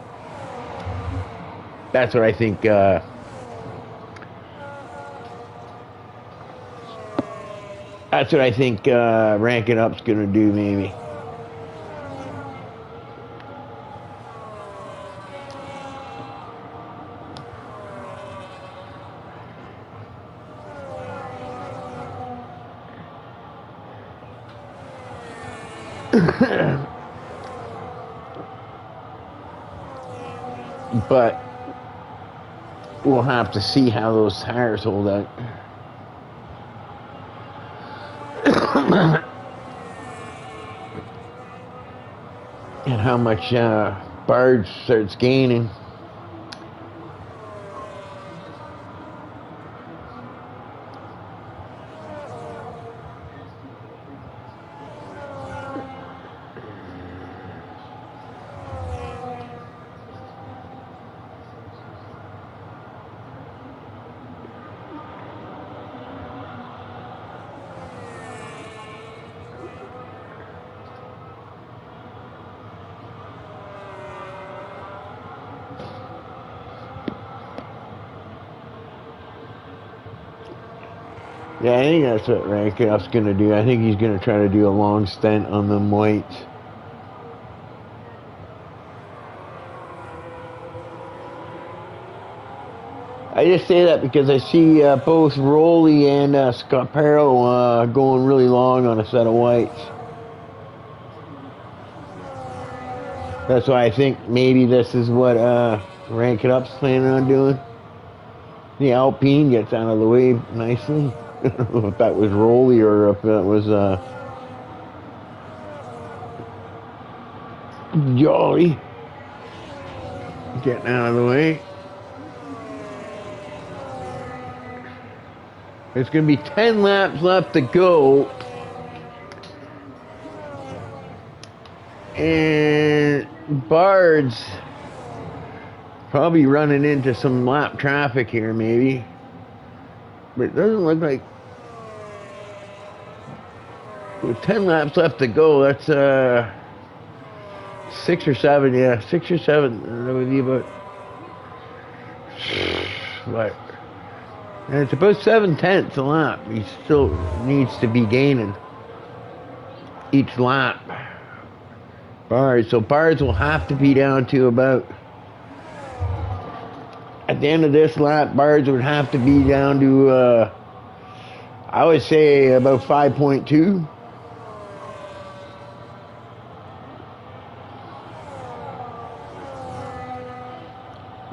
that's what I think. That's what I think Rank It Up's going to do, maybe. But we'll have to see how those tires hold out. And how much Bard starts gaining. Yeah, I think that's what Rank It Up's going to do. I think he's going to try to do a long stint on them whites. I just say that because I see both Rolly and Scarparo going really long on a set of whites. That's why I think maybe this is what Rank It Up's planning on doing. The Alpine gets out of the way nicely. I don't know if that was Rolly or if that was Jolly getting out of the way. There's going to be 10 laps left to go. And Bard's probably running into some lap traffic here, maybe. But it doesn't look like. With 10 laps left to go, that's 6 or 7, yeah, 6 or 7. That would be about. What? And it's about 7/10 a lap. He still needs to be gaining each lap. Bards. So Bards will have to be down to about. At the end of this lap, Bards would have to be down to, I would say, about 5.2.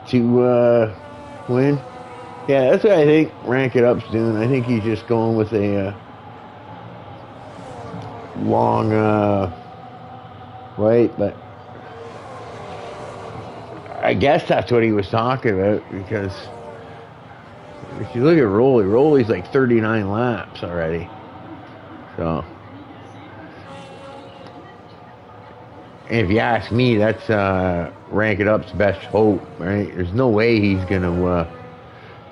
To win. Yeah, that's what I think Rank It Up's doing. I think he's just going with a long right, but I guess that's what he was talking about, because if you look at Rolly's like 39 laps already. So, and if you ask me, that's Rank It Up's best hope, right? There's no way he's gonna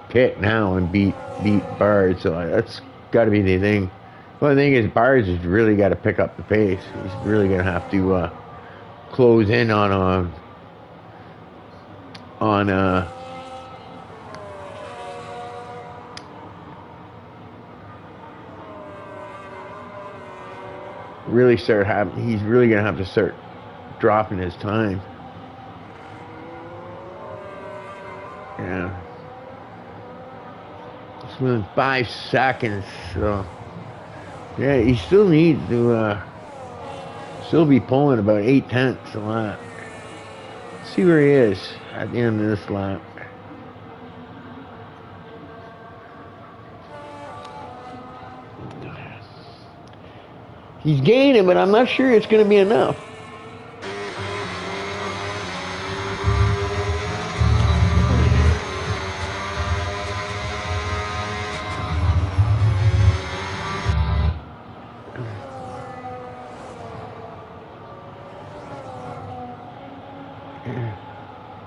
pit now and beat Bard, so that's got to be the thing. Well, the thing is, Byers has really got to pick up the pace. He's really going to have to close in on really start having. He's really going to have to start dropping his time. Yeah. It's within 5 seconds, so yeah, he still needs to still be pulling about 0.8 a lap. Let's see where he is at the end of this lap. He's gaining, but I'm not sure it's going to be enough.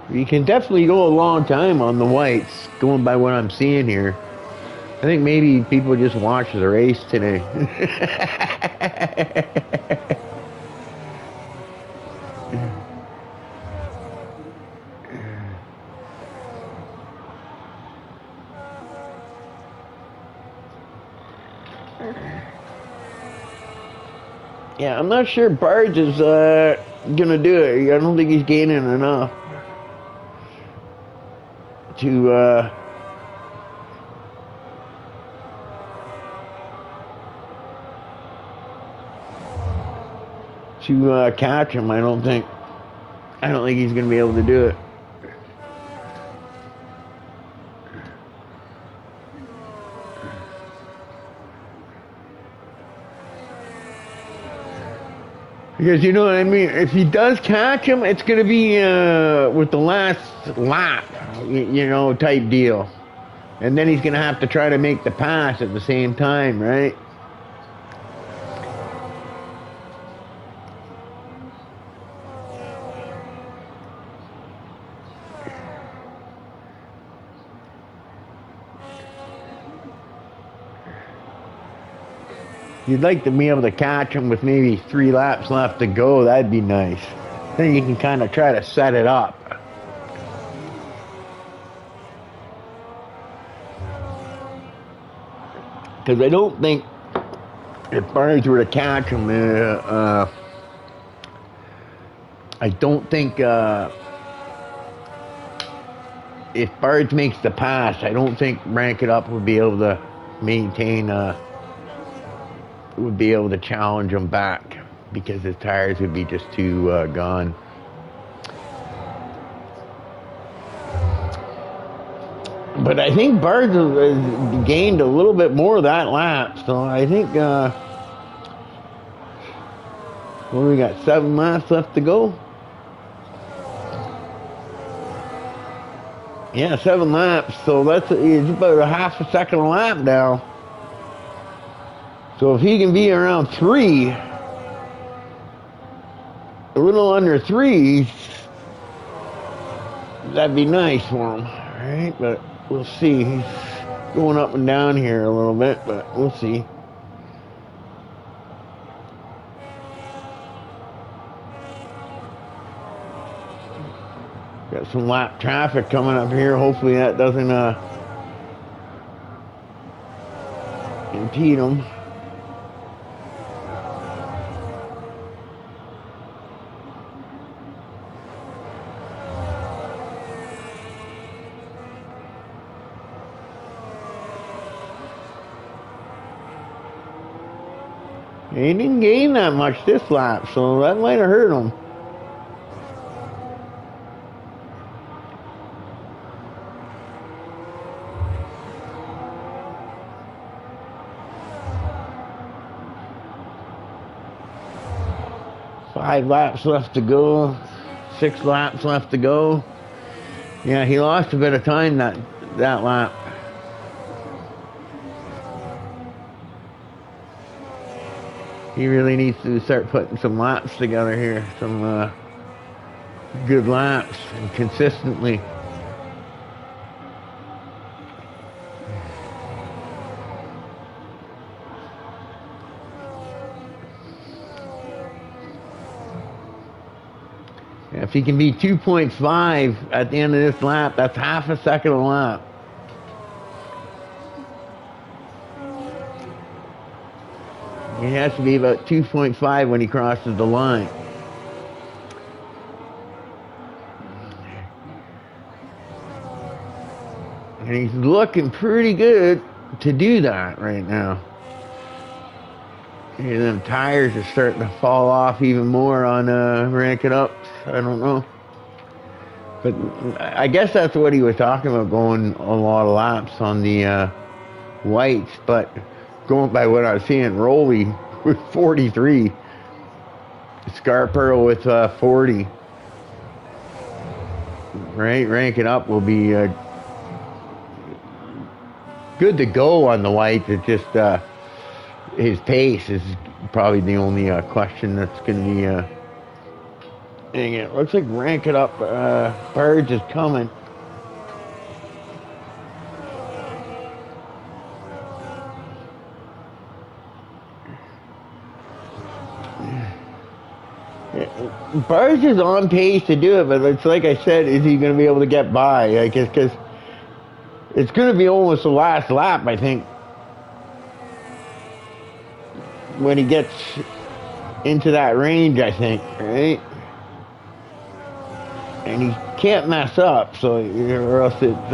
You can definitely go a long time on the whites, going by what I'm seeing here. I think maybe people just watched the race today. Yeah, I'm not sure Barge is gonna do it. I don't think he's gaining enough to catch him. I don't think he's gonna be able to do it. Because you know what I mean? If he does catch him, it's going to be with the last lap, you know, type deal. And then he's going to have to try to make the pass at the same time, right? You'd like to be able to catch him with maybe 3 laps left to go. That'd be nice. Then you can kind of try to set it up. Because I don't think if Barnes were to catch him, I don't think if Barnes makes the pass, I don't think Rank It Up would be able to maintain would be able to challenge him back because his tires would be just too gone. But I think Barnes has gained a little bit more that lap, so I think well, we got 7 laps left to go. Yeah, 7 laps, so it's about a half a second a lap now. So if he can be around 3, a little under 3, that'd be nice for him, right? But we'll see. He's going up and down here a little bit, but we'll see. Got some lap traffic coming up here. Hopefully that doesn't impede him. He didn't gain that much this lap, so that might have hurt him. Five laps left to go. 6 laps left to go. Yeah, he lost a bit of time that lap. He really needs to start putting some laps together here. Some good laps and consistently. If he can be 2.5 at the end of this lap, that's half a second a lap. He has to be about 2.5 when he crosses the line. And he's looking pretty good to do that right now. And them tires are starting to fall off even more on Rank It Up. I don't know. But I guess that's what he was talking about, going a lot of laps on the whites. But going by what I was seeing, Rowley with 43. Scarpearl with 40. Right? Rank It Up will be good to go on the whites. It's just his pace is probably the only question that's going to be. Dang it! Looks like Rank It Up. Birds is coming. Birds is on pace to do it, but it's like I said, is he going to be able to get by? I guess because it's going to be almost the last lap, I think, when he gets into that range, I think, right? And he can't mess up, so or else it's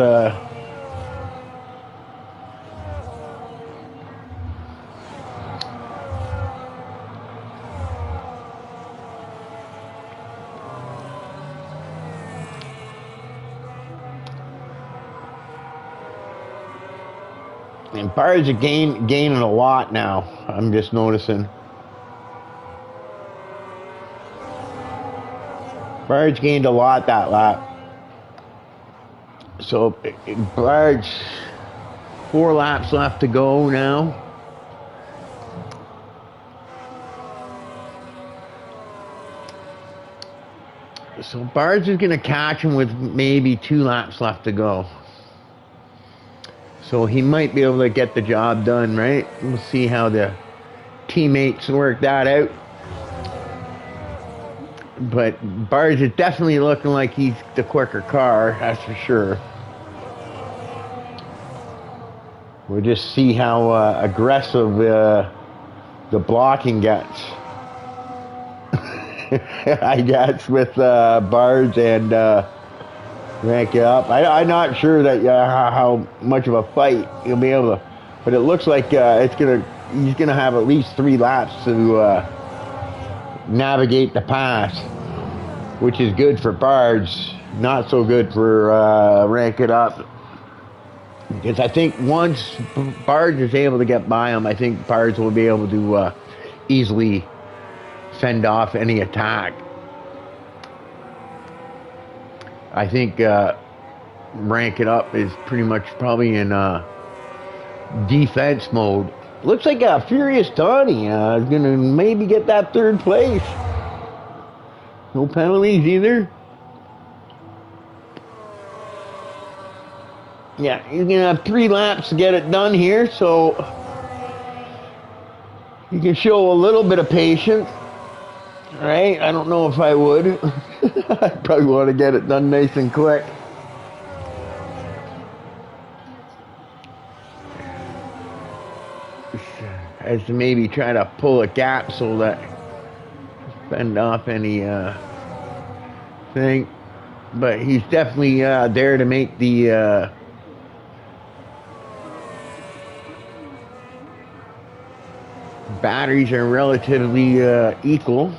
and Bards are gaining a lot now. I'm just noticing. Bards gained a lot that lap. So Bards, 4 laps left to go now. So Bards is going to catch him with maybe 2 laps left to go. So he might be able to get the job done, right? We'll see how the teammates work that out. But Bards is definitely looking like he's the quicker car, that's for sure. We'll just see how aggressive the blocking gets. I guess with Bards and Rank It Up. I'm not sure that how much of a fight he'll be able to, but it looks like he's gonna have at least 3 laps to navigate the pass, which is good for Bards, not so good for Rank It Up. Because I think once Bards is able to get by him, I think Bards will be able to easily fend off any attack. I think Rank It Up is pretty much probably in defense mode. Looks like Furious Tawny is going to maybe get that 3rd place. No penalties either. Yeah, you're going to have 3 laps to get it done here, so you can show a little bit of patience. Right? I don't know if I would. I'd probably want to get it done nice and quick. As to maybe try to pull a gap so that fend off any thing. But he's definitely there to make the batteries are relatively equal.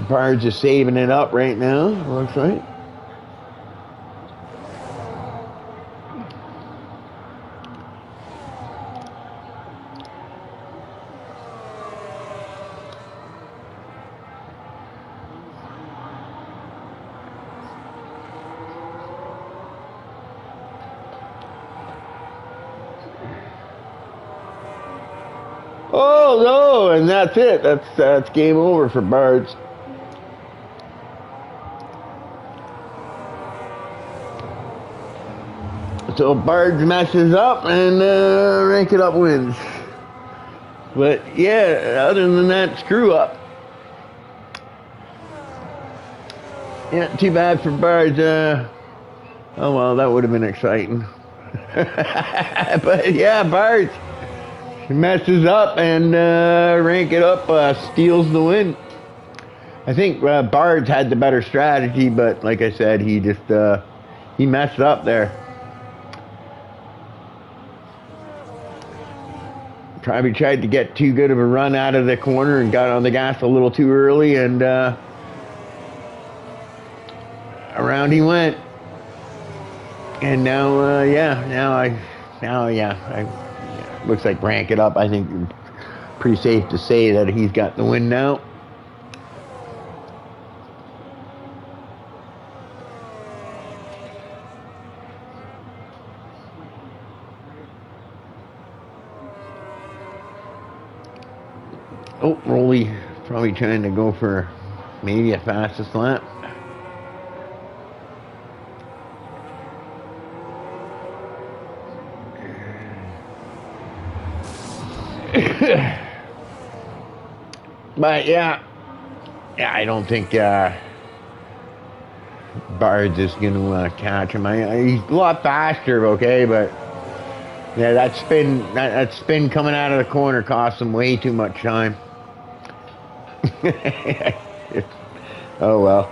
Bards is saving it up right now, looks like. Oh no, and that's it. That's game over for Bards. So Bards messes up and Rank It Up wins. But yeah, other than that screw up, Yeah, too bad for Bards. Oh well, that would have been exciting. But yeah, Bards messes up and Rank It Up steals the win. I think Bards had the better strategy, but like I said, he just he messed up there. Probably tried to get too good of a run out of the corner and got on the gas a little too early, and around he went. And now, looks like Rank It Up. I think pretty safe to say that he's got the win now. Oh, Rolly probably trying to go for maybe a fastest lap. But yeah, I don't think Bards is going to catch him. He's a lot faster, okay, but yeah, that spin coming out of the corner cost him way too much time. Oh well.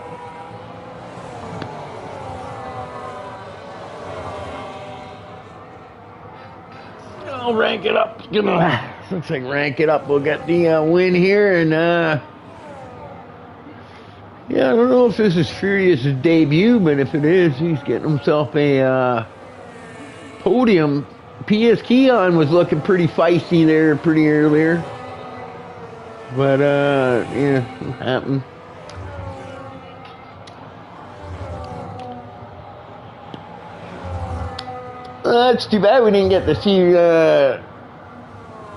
I'll Rank It Up. Looks like Rank It Up will get the win here, and yeah, I don't know if this is Furious's debut, but if it is, he's getting himself a podium. PS Keon was looking pretty feisty there pretty earlier. But, yeah, what happened? That's too bad we didn't get to see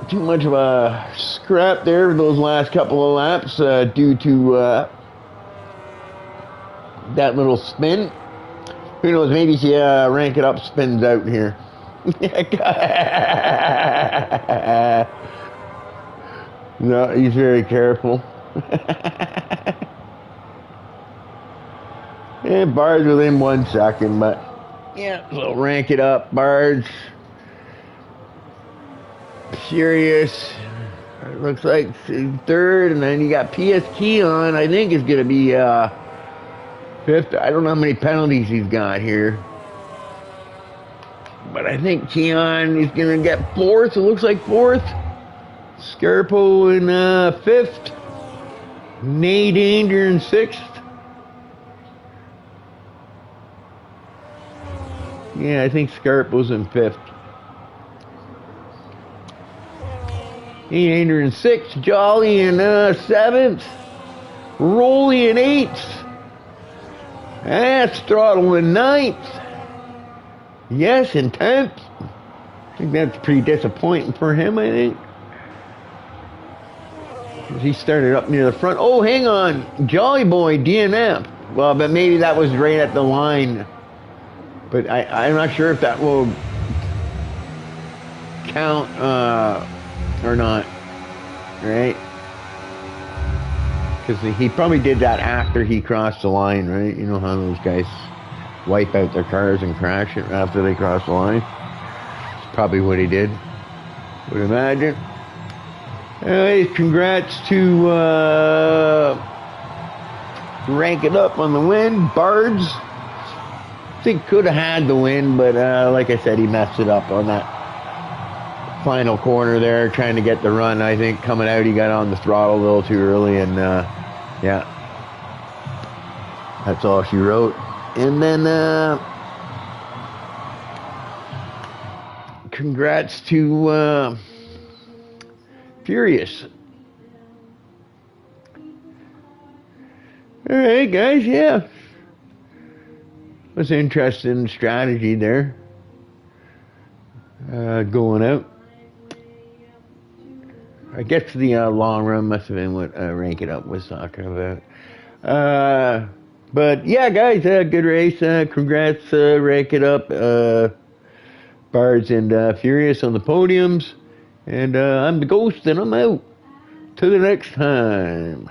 too much of a scrap there those last couple of laps due to that little spin. Who knows, maybe she Rank It Up spins out here. No, he's very careful. And Bards within 1 second, but yeah, so Rank It Up, Bards. Furious. Looks like third, and then you got PS Keon, I think is gonna be fifth. I don't know how many penalties he's got here. But I think Keon is gonna get fourth. It looks like fourth. Scarpo in fifth. Nate Danger in sixth. Yeah, I think Scarpo's in fifth. Nate Danger in sixth. Jolly in seventh. Rolly in eighth. That's Throttle in ninth. Yes, in 10th. I think that's pretty disappointing for him, I think. He started up near the front. Oh, hang on. Jolly Boy, DNF. Well, but maybe that was right at the line. But I'm not sure if that will count or not. Right? Because he probably did that after he crossed the line, right? You know how those guys wipe out their cars and crash it after they cross the line. That's probably what he did, would imagine. Anyways, congrats to Rank It Up on the win. Bards, I think could have had the win, but like I said, he messed it up on that final corner there, trying to get the run. I think coming out, he got on the throttle a little too early, and yeah, that's all she wrote. And then, congrats to Furious. All right, guys, yeah. Was an interesting strategy there. Going out. I guess the long run must have been what Rank It Up was talking about. But yeah, guys, good race. Congrats, Rank It Up, Bards and Furious on the podiums. And I'm the Ghost, and I'm out. Till the next time.